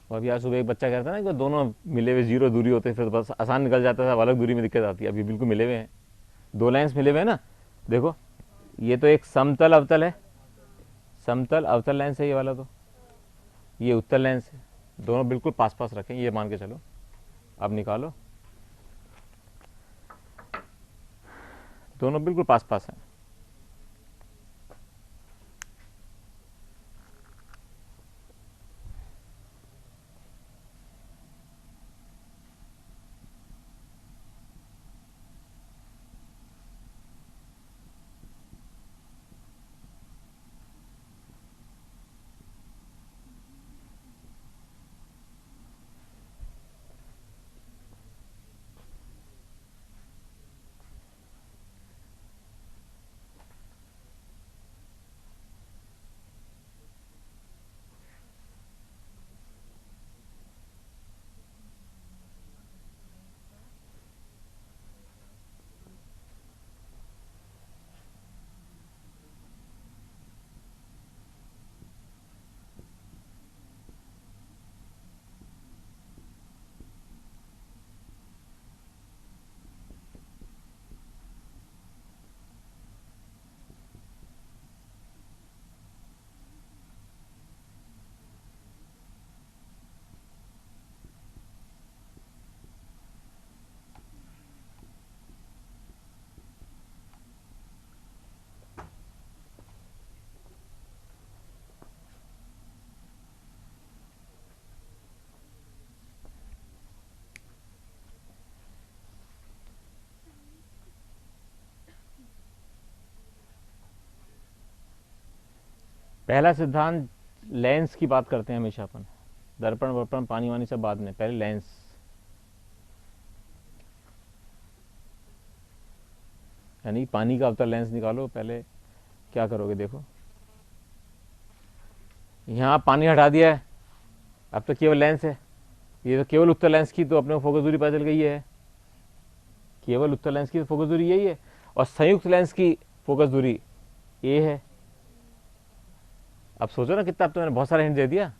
और अभी आज सुबह एक बच्चा कह रहा था ना कि दोनों मिले हुए 0 दूरी होते, फिर बस आसान निकल जाता था, अलग दूरी में दिक्कत आती है। अभी बिल्कुल मिले हुए हैं, 2 लाइन्स मिले हुए हैं ना। देखो, ये तो एक समतल अवतल है, समतल अवतल लेंस है ये वाला, तो ये उत्तल लेंस है, दोनों बिल्कुल पास पास रखें, ये मान के चलो। अब निकालो, दोनों बिल्कुल पास पास हैं। पहला सिद्धांत लेंस की बात करते हैं हमेशा अपन, दर्पण वर्पण पानी वानी सब बाद में, पहले लेंस। यानी पानी का अवतल लेंस निकालो, पहले क्या करोगे देखो, यहाँ पानी हटा दिया है, अब तो केवल लेंस है, ये तो केवल उत्तल लेंस की तो अपने को फोकस दूरी पता चल गई है, केवल उत्तल लेंस की तो फोकस दूरी यही है, और संयुक्त लेंस की फोकस दूरी ये है। अब सोचो ना कितना, अब तो मैंने बहुत सारा हिंट दे दिया।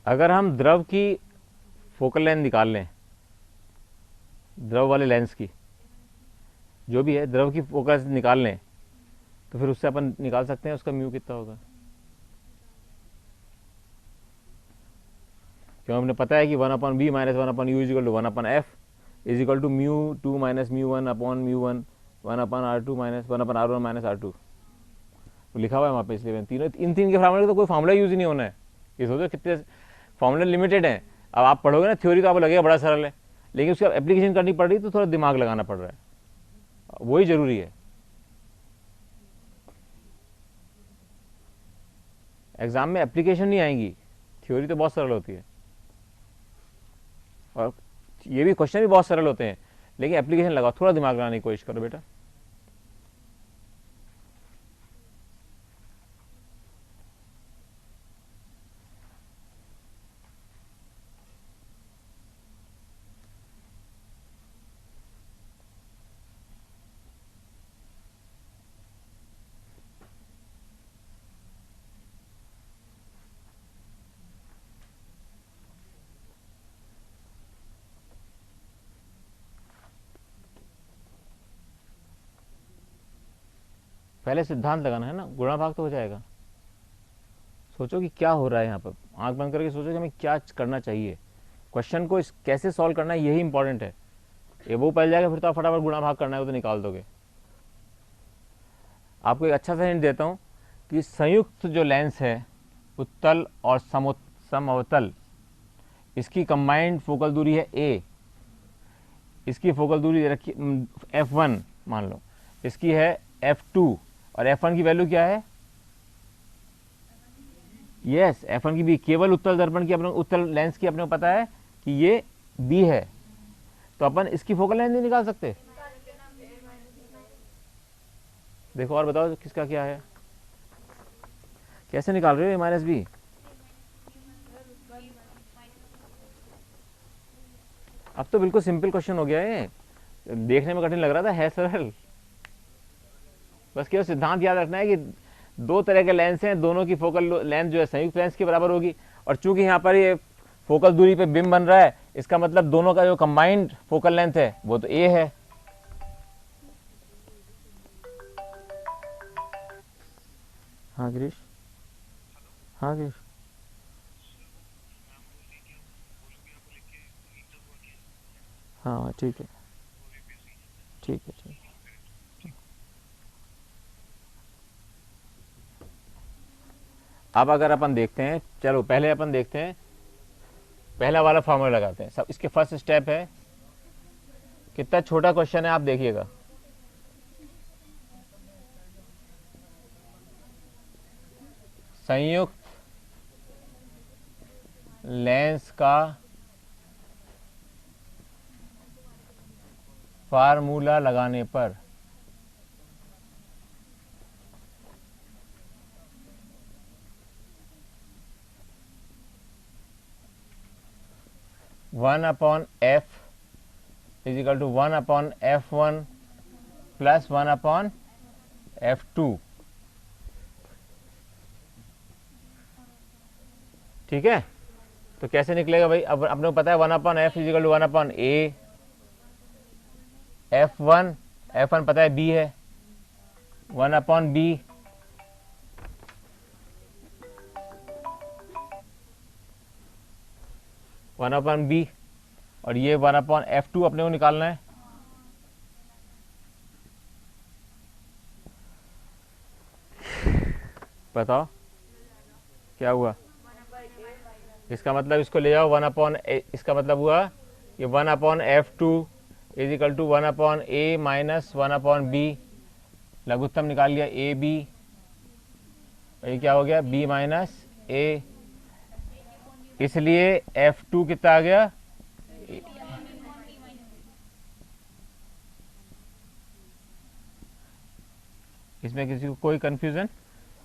अगर हम द्रव की फोकल लेंथ निकाल लें, द्रव वाले लेंस की जो भी है, द्रव की फोकस निकाल लें, तो फिर उससे अपन निकाल सकते हैं उसका म्यू कितना होगा। क्यों, हमने पता है कि 1 b minus 1 u is equal to 1 f is equal to mu 2 minus mu 1 1 R2 minus 1 R1 minus R2 लिखा हुआ है वहाँ पे, इसलिए तीनों इन तीन के फार्मूले तो कोई फार्मूला यूज ही नहीं होना है। ये सोचो कितने फार्मूले लिमिटेड हैं। अब आप पढ़ोगे ना थ्योरी तो आपको लगेगा बड़ा सरल है, लेकिन उसकी एप्लीकेशन करनी पड़ रही तो थोड़ा दिमाग लगाना पड़ रहा है, वही जरूरी है। एग्जाम में एप्लीकेशन नहीं आएंगी, थ्योरी तो बहुत सरल होती है, और ये भी क्वेश्चन भी बहुत सरल होते हैं, लेकिन एप्लीकेशन लगाओ, थोड़ा दिमाग लगाने की कोशिश करो बेटा। पहले सिद्धांत लगाना है ना, गुणा भाग तो हो जाएगा। सोचो कि क्या हो रहा है यहाँ पर, आंख बंद करके सोचो कि हमें क्या करना चाहिए, क्वेश्चन को कैसे सॉल्व करना है, यही इंपॉर्टेंट है। ये वो पहले जाएगा, फिर तो आप फटाफट गुणा भाग करना है वो तो निकाल दोगे। आपको एक अच्छा सा हिंट देता हूँ कि संयुक्त जो लेंस है उत्तल और समअवतल, इसकी कंबाइंड फोकल दूरी है a, इसकी फोकल दूरी रखी f1 मान लो, इसकी है f2 और f1 की वैल्यू क्या है? यस, f1 की भी केवल उत्तल दर्पण की अपने उत्तल लेंस की अपने को पता है कि ये b है, तो अपन इसकी फोकल लेंथ नहीं निकाल सकते? देखो और बताओ किसका क्या है, कैसे निकाल रहे हो माइनस बी? अब तो बिल्कुल सिंपल क्वेश्चन हो गया है, देखने में कठिन लग रहा था, है सरल। बस केवल सिद्धांत याद रखना है कि दो तरह के लेंस हैं, दोनों की फोकल लेंथ जो है संयुक्त लेंस के बराबर होगी, और चूंकि यहाँ पर ये फोकल दूरी पे बिंब बन रहा है, इसका मतलब दोनों का जो कंबाइंड फोकल लेंथ है वो तो a है। हाँ गिरीश, हाँ गिरीश, हाँ ठीक है, ठीक है, ठीक है। अब अगर अपन देखते हैं, चलो पहले अपन देखते हैं, पहला वाला फॉर्मूला लगाते हैं। सब इसके फर्स्ट स्टेप है, कितना छोटा क्वेश्चन है आप देखिएगा। संयुक्त लेंस का फार्मूला लगाने पर one upon f is equal to 1 upon f1 plus 1 upon f2। ठीक है, तो कैसे निकलेगा भाई? अब अपने को पता है 1 upon f is equal to 1 upon a, f1 पता है b है, 1 upon b, one upon b, और ये 1 अपॉन f2 अपने को निकालना है। बताओ क्या हुआ? इसका मतलब इसको ले जाओ 1 अपॉन, इसका मतलब हुआ ये 1 upon f2 is equal to 1 upon a minus 1 upon b, लघुत्तम निकाल लिया ए बी, ये क्या हो गया? b माइनस a, इसलिए f2 कितना आ गया? इसमें किसी को कोई कंफ्यूजन?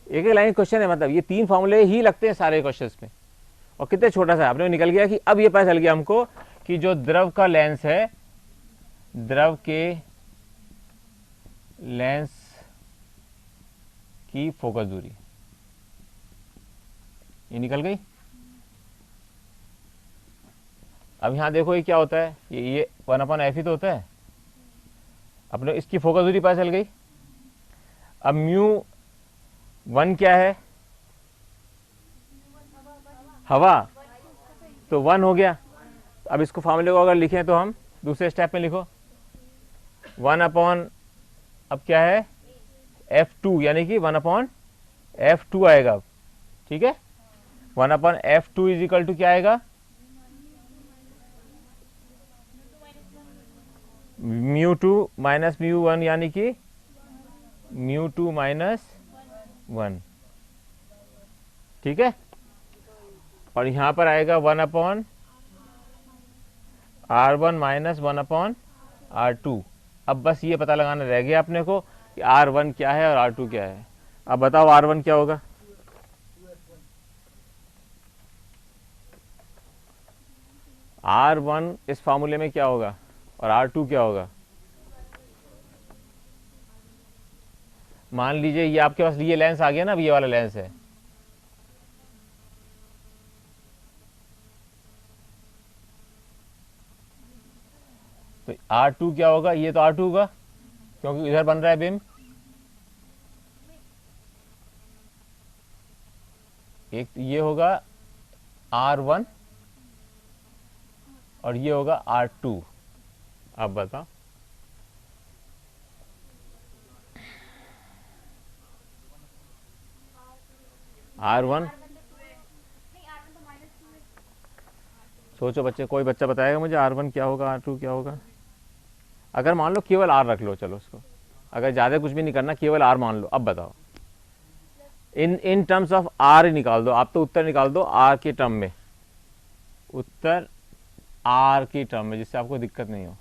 एक एक लाइन क्वेश्चन है, मतलब ये 3 फॉर्मूले ही लगते हैं सारे क्वेश्चंस में, और कितने छोटा सा आपने निकल गया कि अब ये पता चल गया हमको कि जो द्रव का लेंस है, द्रव के लेंस की फोकस दूरी ये निकल गई। अब यहां देखो ये क्या होता है, ये 1 अपॉन एफ ही तो होता है, अपने इसकी फोकस दूरी पता चल गई। अब μ1 क्या है? हवा, तो 1 हो गया। अब इसको फॉर्मूले को अगर लिखें तो हम दूसरे स्टेप में लिखो 1 अपॉन, अब क्या है? f2, यानी कि 1 अपॉन f2 आएगा अब, ठीक है। 1 upon f2 is equal to क्या आएगा? μ2 माइनस μ1, यानी कि μ2 माइनस 1, ठीक है। और यहां पर आएगा 1 upon r1 minus 1 upon r2। अब बस ये पता लगाना रह गया अपने को कि r1 क्या है और r2 क्या है। अब बताओ r1 क्या होगा? r1 इस फॉर्मूले में क्या होगा और r2 क्या होगा? मान लीजिए ये आपके पास ये लेंस आ गया ना, अब ये वाला लेंस है, तो R2 क्या होगा? ये तो R2 होगा क्योंकि इधर बन रहा है बिंब। एक ये होगा R1 और ये होगा R2। अब बताओ। R1, सोचो बच्चे, कोई बच्चा बताएगा मुझे R1 क्या होगा, R2 क्या होगा? अगर मान लो केवल R रख लो, चलो उसको, अगर ज़्यादा कुछ भी नहीं करना, केवल R मान लो। अब बताओ, इन टर्म्स ऑफ R निकाल दो आप, तो उत्तर निकाल दो R के टर्म में, उत्तर R की टर्म में, जिससे आपको दिक्कत नहीं हो।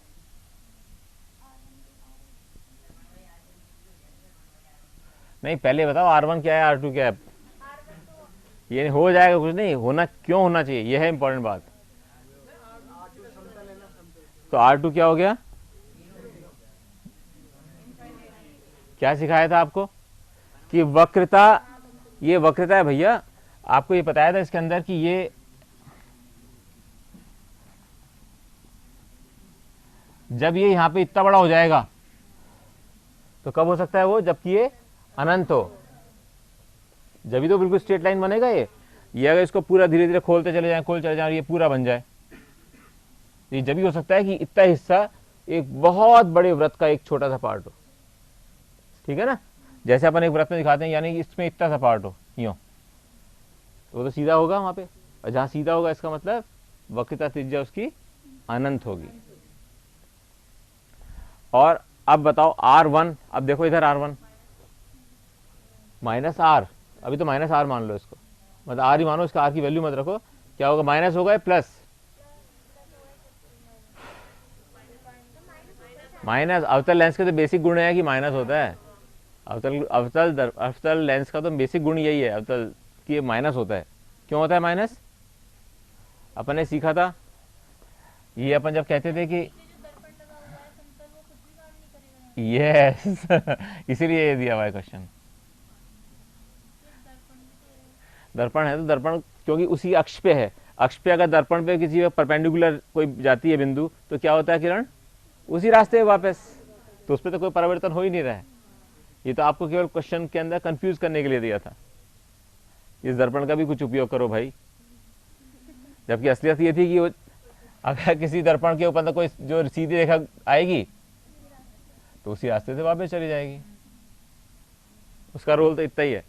नहीं, पहले बताओ R1 क्या है, R2 क्या है। ये हो जाएगा, कुछ नहीं होना, क्यों होना चाहिए, यह है इंपॉर्टेंट बात। तो R2 क्या हो गया, क्या सिखाया था आपको कि वक्रता, ये वक्रता है भैया। आपको ये बताया था इसके अंदर कि ये जब ये यहां पे इतना बड़ा हो जाएगा तो कब हो सकता है वो, जबकि ये अनंत हो, जब ही तो बिल्कुल स्ट्रेट लाइन बनेगा ये अगर इसको पूरा धीरे धीरे खोलते चले जाएं, खोल चले जाएं और ये पूरा बन जाए, ये जब ही हो सकता है कि इतना हिस्सा एक बहुत बड़े व्रत का एक छोटा सा पार्ट हो। ठीक है ना, जैसे अपन एक व्रत में दिखाते हैं, यानी कि इसमें इतना सा पार्ट हो यूं, तो वो तो सीधा होगा वहां पे, और जहां सीधा होगा इसका मतलब वक्रता त्रिज्या उसकी अनंत होगी। और अब बताओ R1, अब देखो इधर R1 माइनस R, अभी तो माइनस R मान लो इसको, मतलब R ही मानो, इसका R की वैल्यू मत रखो, क्या होगा, माइनस होगा या प्लस, माइनस। अवतल लेंस के तो बेसिक गुण है कि माइनस होता है, अवतल लेंस का तो बेसिक गुण यही है अवतल कि माइनस होता है। क्यों होता है माइनस, अपन ने सीखा था, ये अपन जब कहते थे कि यस इसीलिए ये दिया हुआ है क्वेश्चन। दर्पण है तो दर्पण क्योंकि उसी अक्ष पे है, अक्ष पे अगर दर्पण पे किसी परपेंडिकुलर कोई जाती है बिंदु, तो क्या होता है किरण, उसी रास्ते वापस, तो उस पर तो कोई परिवर्तन हो ही नहीं रहा है। ये तो आपको केवल क्वेश्चन के अंदर कंफ्यूज करने के लिए दिया था, इस दर्पण का भी कुछ उपयोग करो भाई। जबकि असलियत ये थी कि अगर किसी दर्पण के ऊपर कोई जो सीधी रेखा आएगी तो उसी रास्ते से वापस चली जाएगी, उसका रोल तो इतना ही है।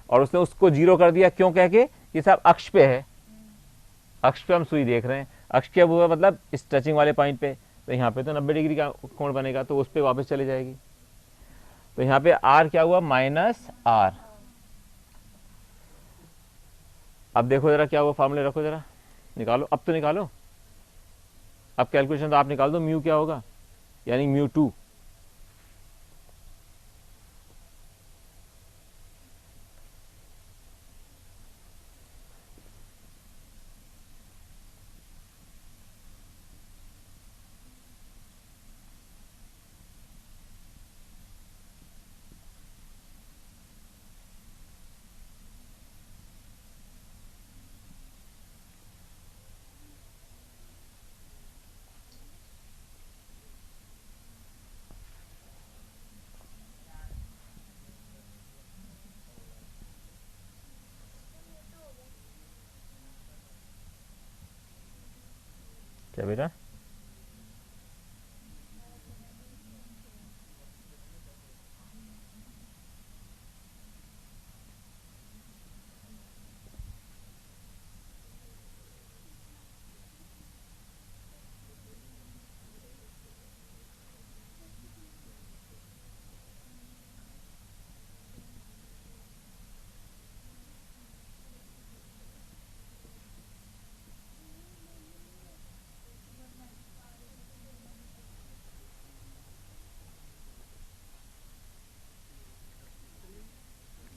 और उसने उसको जीरो कर दिया, क्यों, कह के कि साहब अक्ष पे है, अक्ष पे हम सुई देख रहे हैं, अक्ष क्या हुआ मतलब इस टचिंग वाले पॉइंट पे, तो यहाँ पे तो 90 डिग्री का कोण बनेगा, तो उस पर वापस चली जाएगी। तो यहाँ पे R क्या हुआ, माइनस R। अब देखो जरा क्या हुआ, फॉर्मूले रखो जरा, निकालो, अब तो निकालो, अब कैलकुलेशन तो आप निकाल दो, म्यू क्या होगा, यानी μ2। क्या बेटा,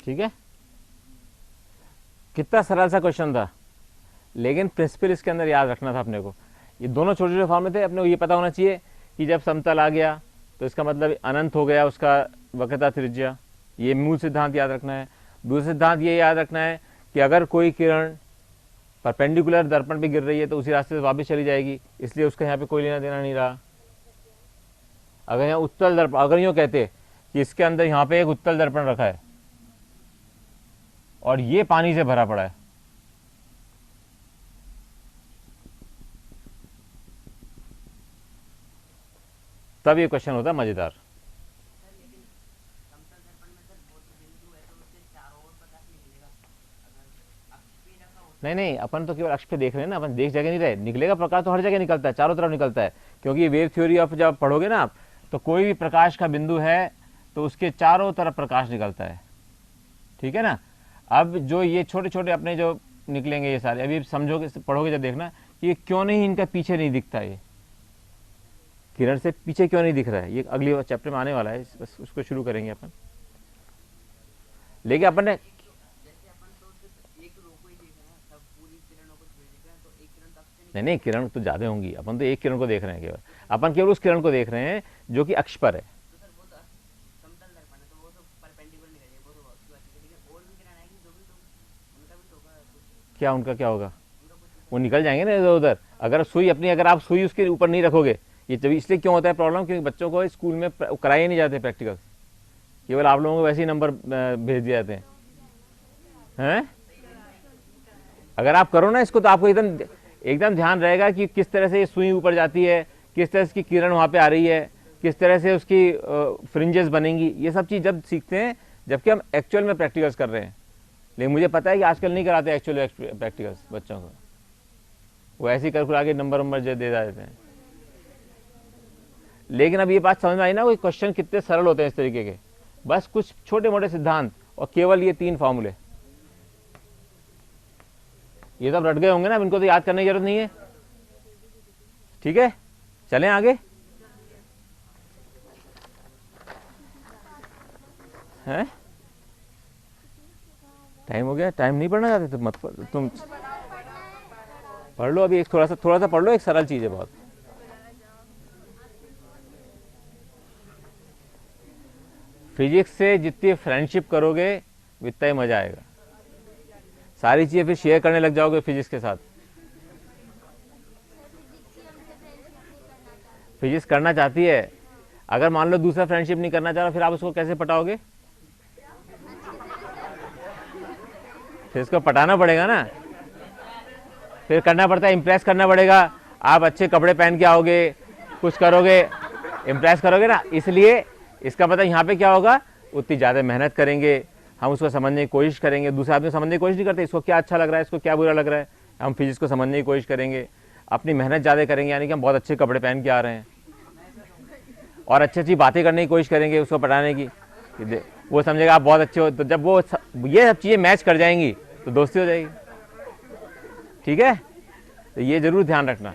ठीक है, कितना सरल सा क्वेश्चन था, लेकिन प्रिंसिपल इसके अंदर याद रखना था अपने को। ये दोनों छोटे छोटे फॉर्म में थे, अपने को ये पता होना चाहिए कि जब समतल आ गया तो इसका मतलब अनंत हो गया उसका वक्रता त्रिज्या, ये मूल सिद्धांत याद रखना है। दूसरा सिद्धांत ये याद रखना है कि अगर कोई किरण परपेंडिकुलर दर्पण पे गिर रही है तो उसी रास्ते से वापस चली जाएगी, इसलिए उसका यहाँ पे कोई लेना देना नहीं रहा। अगर यहाँ उत्तल दर्पण, अगर यूँ कहते कि इसके अंदर यहाँ पे एक उत्तल दर्पण रखा है और ये पानी से भरा पड़ा है, तब ये क्वेश्चन होता है मजेदार। नहीं नहीं, अपन तो केवल अक्ष पे देख रहे हैं ना, अपन देख जगह नहीं रहे। निकलेगा प्रकाश तो हर जगह निकलता है, चारों तरफ निकलता है, क्योंकि वेव थ्योरी ऑफ जब पढ़ोगे ना आप, तो कोई भी प्रकाश का बिंदु है तो उसके चारों तरफ प्रकाश निकलता है, ठीक है ना। अब जो ये छोटे छोटे अपने जो निकलेंगे ये सारे, अभी समझोगे पढ़ोगे जब देखना कि ये क्यों नहीं, इनका पीछे नहीं दिखता, ये किरण से पीछे क्यों नहीं दिख रहा है, ये अगली चैप्टर में आने वाला है, बस उसको शुरू करेंगे अपन। लेकिन अपन ने नहीं, किरण तो ज्यादा होंगी, अपन तो एक किरण को देख रहे हैं केवल, अपन केवल उस किरण को देख रहे हैं जो कि अक्ष पर है। क्या उनका क्या होगा, वो निकल जाएंगे ना इधर उधर। अगर सुई अपनी, अगर आप सुई उसके ऊपर नहीं रखोगे, ये जब इसलिए क्यों होता है प्रॉब्लम, क्योंकि बच्चों को स्कूल में कराए नहीं जाते प्रैक्टिकल, केवल आप लोगों को वैसे ही नंबर भेज दिए जाते हैं। अगर आप करो ना इसको तो आपको एकदम एकदम ध्यान रहेगा कि किस तरह से ये सुई ऊपर जाती है, किस तरह से उसकी किरण वहाँ पे आ रही है, किस तरह से उसकी फ्रिंजेस बनेंगी, ये सब चीज़ जब सीखते हैं, जबकि हम एक्चुअल में प्रैक्टिकल्स कर रहे हैं। लेकिन मुझे पता है कि आजकल नहीं कराते एक्चुअल प्रैक्टिकल्स बच्चों को, वो ऐसे ही कर आगे नंबर दे देते हैं। लेकिन अब ये बात समझ में आई ना, वो क्वेश्चन कितने सरल होते हैं इस तरीके के, बस कुछ छोटे मोटे सिद्धांत और केवल ये 3 फॉर्मूले, ये तो अब रट गए होंगे ना, इनको तो याद करने की जरूरत नहीं है, ठीक है। चलें आगे, हैं टाइम हो गया, टाइम नहीं पढ़ना चाहते तो मत पढ़, तुम पढ़ लो अभी, एक थोड़ा सा पढ़ लो, एक सरल चीज है बहुत। फिजिक्स से जितनी फ्रेंडशिप करोगे उतना ही मजा आएगा, सारी चीजें फिर शेयर करने लग जाओगे फिजिक्स के साथ। फिजिक्स करना चाहती है, अगर मान लो दूसरा फ्रेंडशिप नहीं करना चाह रहा, फिर आप उसको कैसे पटाओगे, फिर इसको पटाना पड़ेगा ना, फिर करना पड़ता है, इम्प्रेस करना पड़ेगा। आप अच्छे कपड़े पहन के आओगे, कुछ करोगे, इम्प्रेस करोगे ना, इसलिए इसका मतलब यहाँ पे क्या होगा, उतनी ज़्यादा मेहनत करेंगे, हम उसको समझने की कोशिश करेंगे। दूसरे आदमी समझने की कोशिश नहीं करते, इसको क्या अच्छा लग रहा है, इसको क्या बुरा लग रहा है, हम फिजिक्स को समझने की कोशिश करेंगे, अपनी मेहनत ज़्यादा करेंगे, यानी कि हम बहुत अच्छे कपड़े पहन के आ रहे हैं, और अच्छी अच्छी बातें करने की कोशिश करेंगे उसको पढ़ाने की, वो समझेगा आप बहुत अच्छे हो। तो जब वो ये सब चीज़ें मैच कर जाएंगी तो दोस्ती हो जाएगी, ठीक है। तो ये जरूर ध्यान रखना।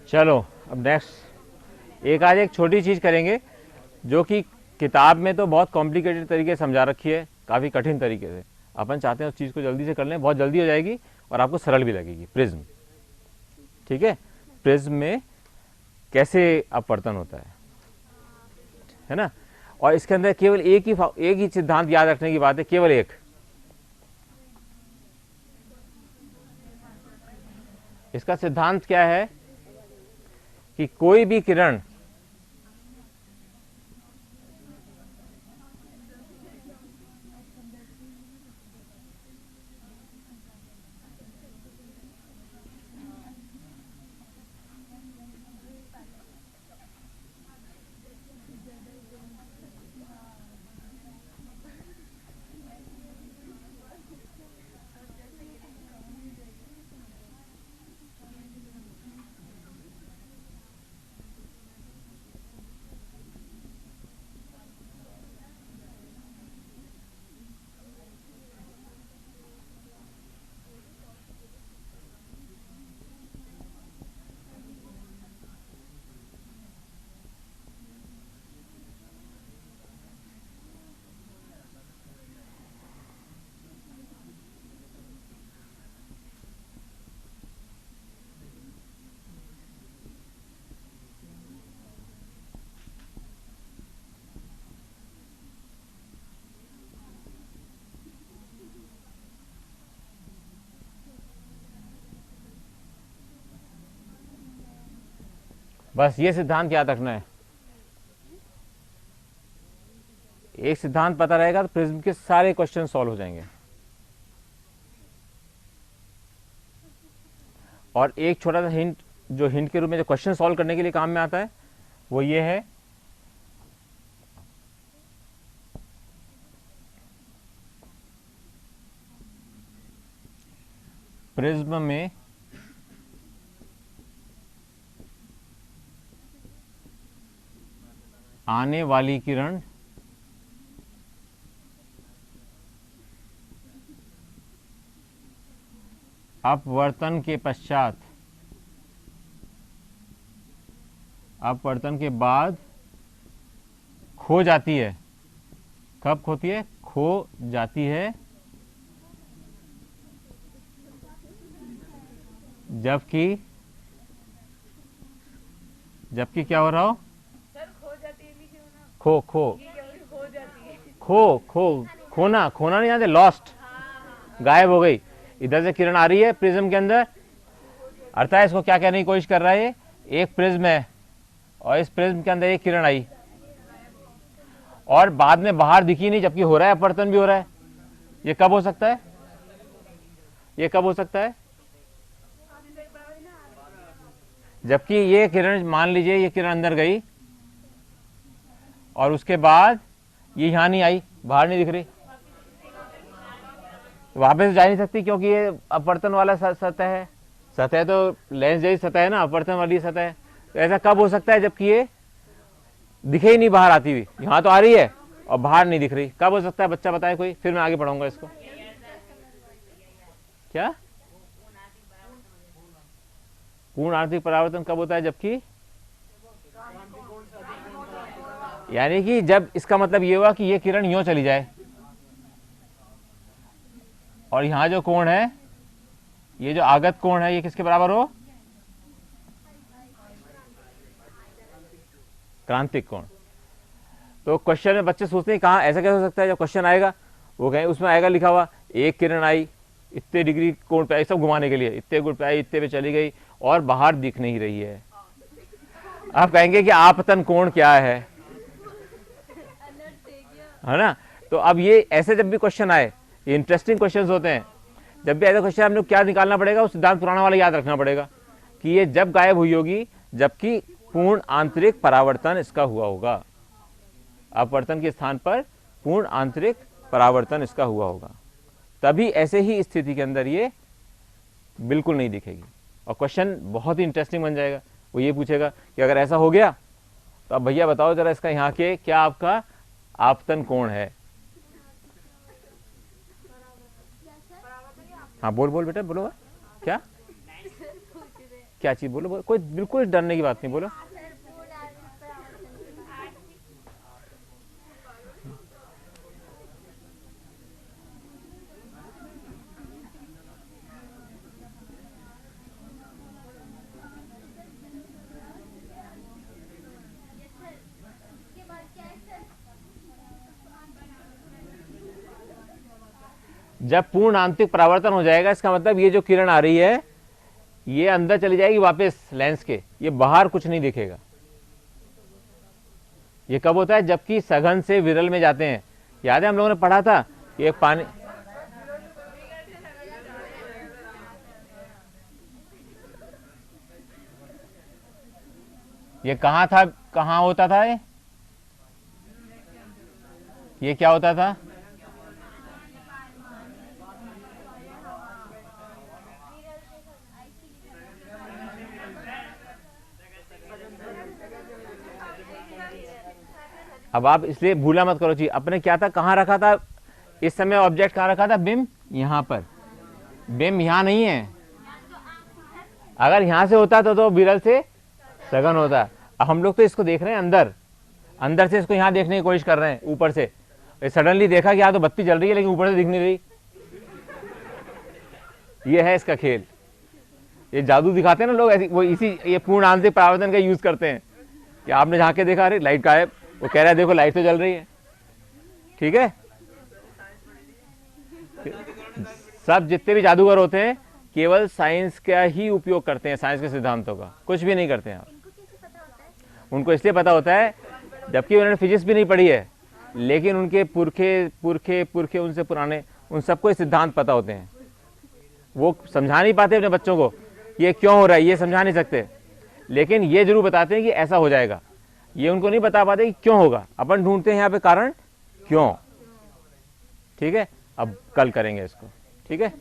चलो अब नेक्स्ट एक छोटी चीज़ करेंगे, जो कि किताब में तो बहुत कॉम्प्लिकेटेड तरीके से समझा रखी है, काफ़ी कठिन तरीके से। अपन चाहते हैं उस चीज़ को जल्दी से कर लें, बहुत जल्दी हो जाएगी और आपको सरल भी लगेगी। प्रिज्म, ठीक है। प्रिज्म में कैसे अपवर्तन होता है ना, और इसके अंदर केवल एक ही सिद्धांत याद रखने की बात है, केवल एक। इसका सिद्धांत क्या है कि कोई भी किरण बस ये सिद्धांत याद रखना है। एक सिद्धांत पता रहेगा तो प्रिज्म के सारे क्वेश्चन सॉल्व हो जाएंगे। और एक छोटा सा हिंट, जो हिंट के रूप में जो क्वेश्चन सॉल्व करने के लिए काम में आता है, वो ये है, प्रिज्म में आने वाली किरण अपवर्तन के पश्चात, अपवर्तन के बाद खो जाती है। कब खोती है? खो जाती है जबकि क्या हो रहा हो? खो खोना नहीं जानते, लॉस्ट, गायब हो गई। इधर से किरण आ रही है प्रिज्म के अंदर, अर्थात इसको क्या कहने की कोशिश कर रहा है, एक प्रिज्म है और इस प्रिज्म के अंदर एक किरण आई और बाद में बाहर दिखी नहीं, जबकि हो रहा है, अपवर्तन भी हो रहा है। ये कब हो सकता है? ये कब हो सकता है? जबकि ये किरण, मान लीजिए ये किरण अंदर गई और उसके बाद ये यहां नहीं आई, बाहर नहीं दिख रही, वापस जा नहीं सकती क्योंकि ये अपवर्तन वाला सतह है। सतह तो लेंस जैसी सतह है ना, अपवर्तन वाली सतह है। तो ऐसा कब हो सकता है? जबकि ये दिखे ही नहीं बाहर आती हुई, यहां तो आ रही है और बाहर नहीं दिख रही। कब हो सकता है? बच्चा बताए कोई, फिर मैं आगे पढ़ाऊंगा इसको। क्या? पूर्ण आंतरिक परावर्तन कब होता है? जबकि, यानी कि जब, इसका मतलब ये हुआ कि ये किरण यूं चली जाए और यहां जो कोण है, ये जो आगत कोण है, ये किसके बराबर हो? क्रांतिक कोण। तो क्वेश्चन में बच्चे सोचते हैं कहाँ ऐसा कैसे हो सकता है? जब क्वेश्चन आएगा वो कहें, उसमें आएगा लिखा हुआ एक किरण आई, इतने डिग्री कोण पे आई, सब घुमाने के लिए, इतने गुण पे आई, इतने पे चली गई और बाहर दिख नहीं रही है। आप कहेंगे कि आपतन कोण क्या है ना? तो अब ये ऐसे जब भी क्वेश्चन आए, ये इंटरेस्टिंग क्वेश्चंस होते हैं। जब भी ऐसा क्वेश्चन हम लोग क्या निकालना पड़ेगा? उस सिद्धांत पुराना वाला याद रखना पड़ेगा कि ये जब गायब हुई होगी जबकि पूर्ण आंतरिक परावर्तन इसका हुआ होगा। अपवर्तन के स्थान पर पूर्ण आंतरिक परावर्तन इसका हुआ होगा, तभी ऐसे ही स्थिति के अंदर ये बिल्कुल नहीं दिखेगी। और क्वेश्चन बहुत ही इंटरेस्टिंग बन जाएगा। वो ये पूछेगा कि अगर ऐसा हो गया तो अब भैया बताओ जरा, इसका यहाँ के क्या आपका आपतन कोण है? हाँ बोल बेटा, बोलो। क्या क्या चीज? बोलो, कोई बिल्कुल डरने की बात नहीं, बोलो। जब पूर्ण आंतरिक परावर्तन हो जाएगा, इसका मतलब ये जो किरण आ रही है ये अंदर चली जाएगी वापस लेंस के, ये बाहर कुछ नहीं दिखेगा। ये कब होता है? जबकि सघन से विरल में जाते हैं। याद है हम लोगों ने पढ़ा था कि एक पानी, ये कहां था, कहां होता था ये क्या होता था? अब आप इसलिए भूला मत करो जी, अपने क्या था, कहां रखा था इस समय ऑब्जेक्ट, कहां रखा था? बिंब यहां पर, बिंब यहां नहीं है। अगर यहां से होता तो विरल से सघन होता। अब हम लोग तो इसको देख रहे हैं अंदर, अंदर से इसको यहां देखने की कोशिश कर रहे हैं ऊपर से। सडनली देखा कि यहाँ तो बत्ती जल रही है लेकिन ऊपर से दिख नहीं रही। ये है इसका खेल। ये जादू दिखाते हैं ना लोग, ऐसी वो इसी ये पूर्ण आंतरिक परावर्तन का यूज करते हैं कि आपने जहाँ के देखा, अरे लाइट गायब, वो कह रहा है देखो लाइट तो जल रही है। ठीक है, सब जितने भी जादूगर होते हैं केवल साइंस का ही उपयोग करते हैं, साइंस के सिद्धांतों का, कुछ भी नहीं करते हैं आप। उनको इसलिए पता होता है जबकि उन्होंने फिजिक्स भी नहीं पढ़ी है, लेकिन उनके पुरखे पुरखे पुरखे उनसे पुराने, उन सबको ये सिद्धांत पता होते हैं। वो समझा नहीं पाते अपने बच्चों को ये क्यों हो रहा है, ये समझा नहीं सकते, लेकिन ये जरूर बताते हैं कि ऐसा हो जाएगा। ये उनको नहीं बता पाते कि क्यों होगा, अपन ढूंढते हैं यहाँ पे कारण क्यों। ठीक है, अब कल करेंगे इसको। ठीक है।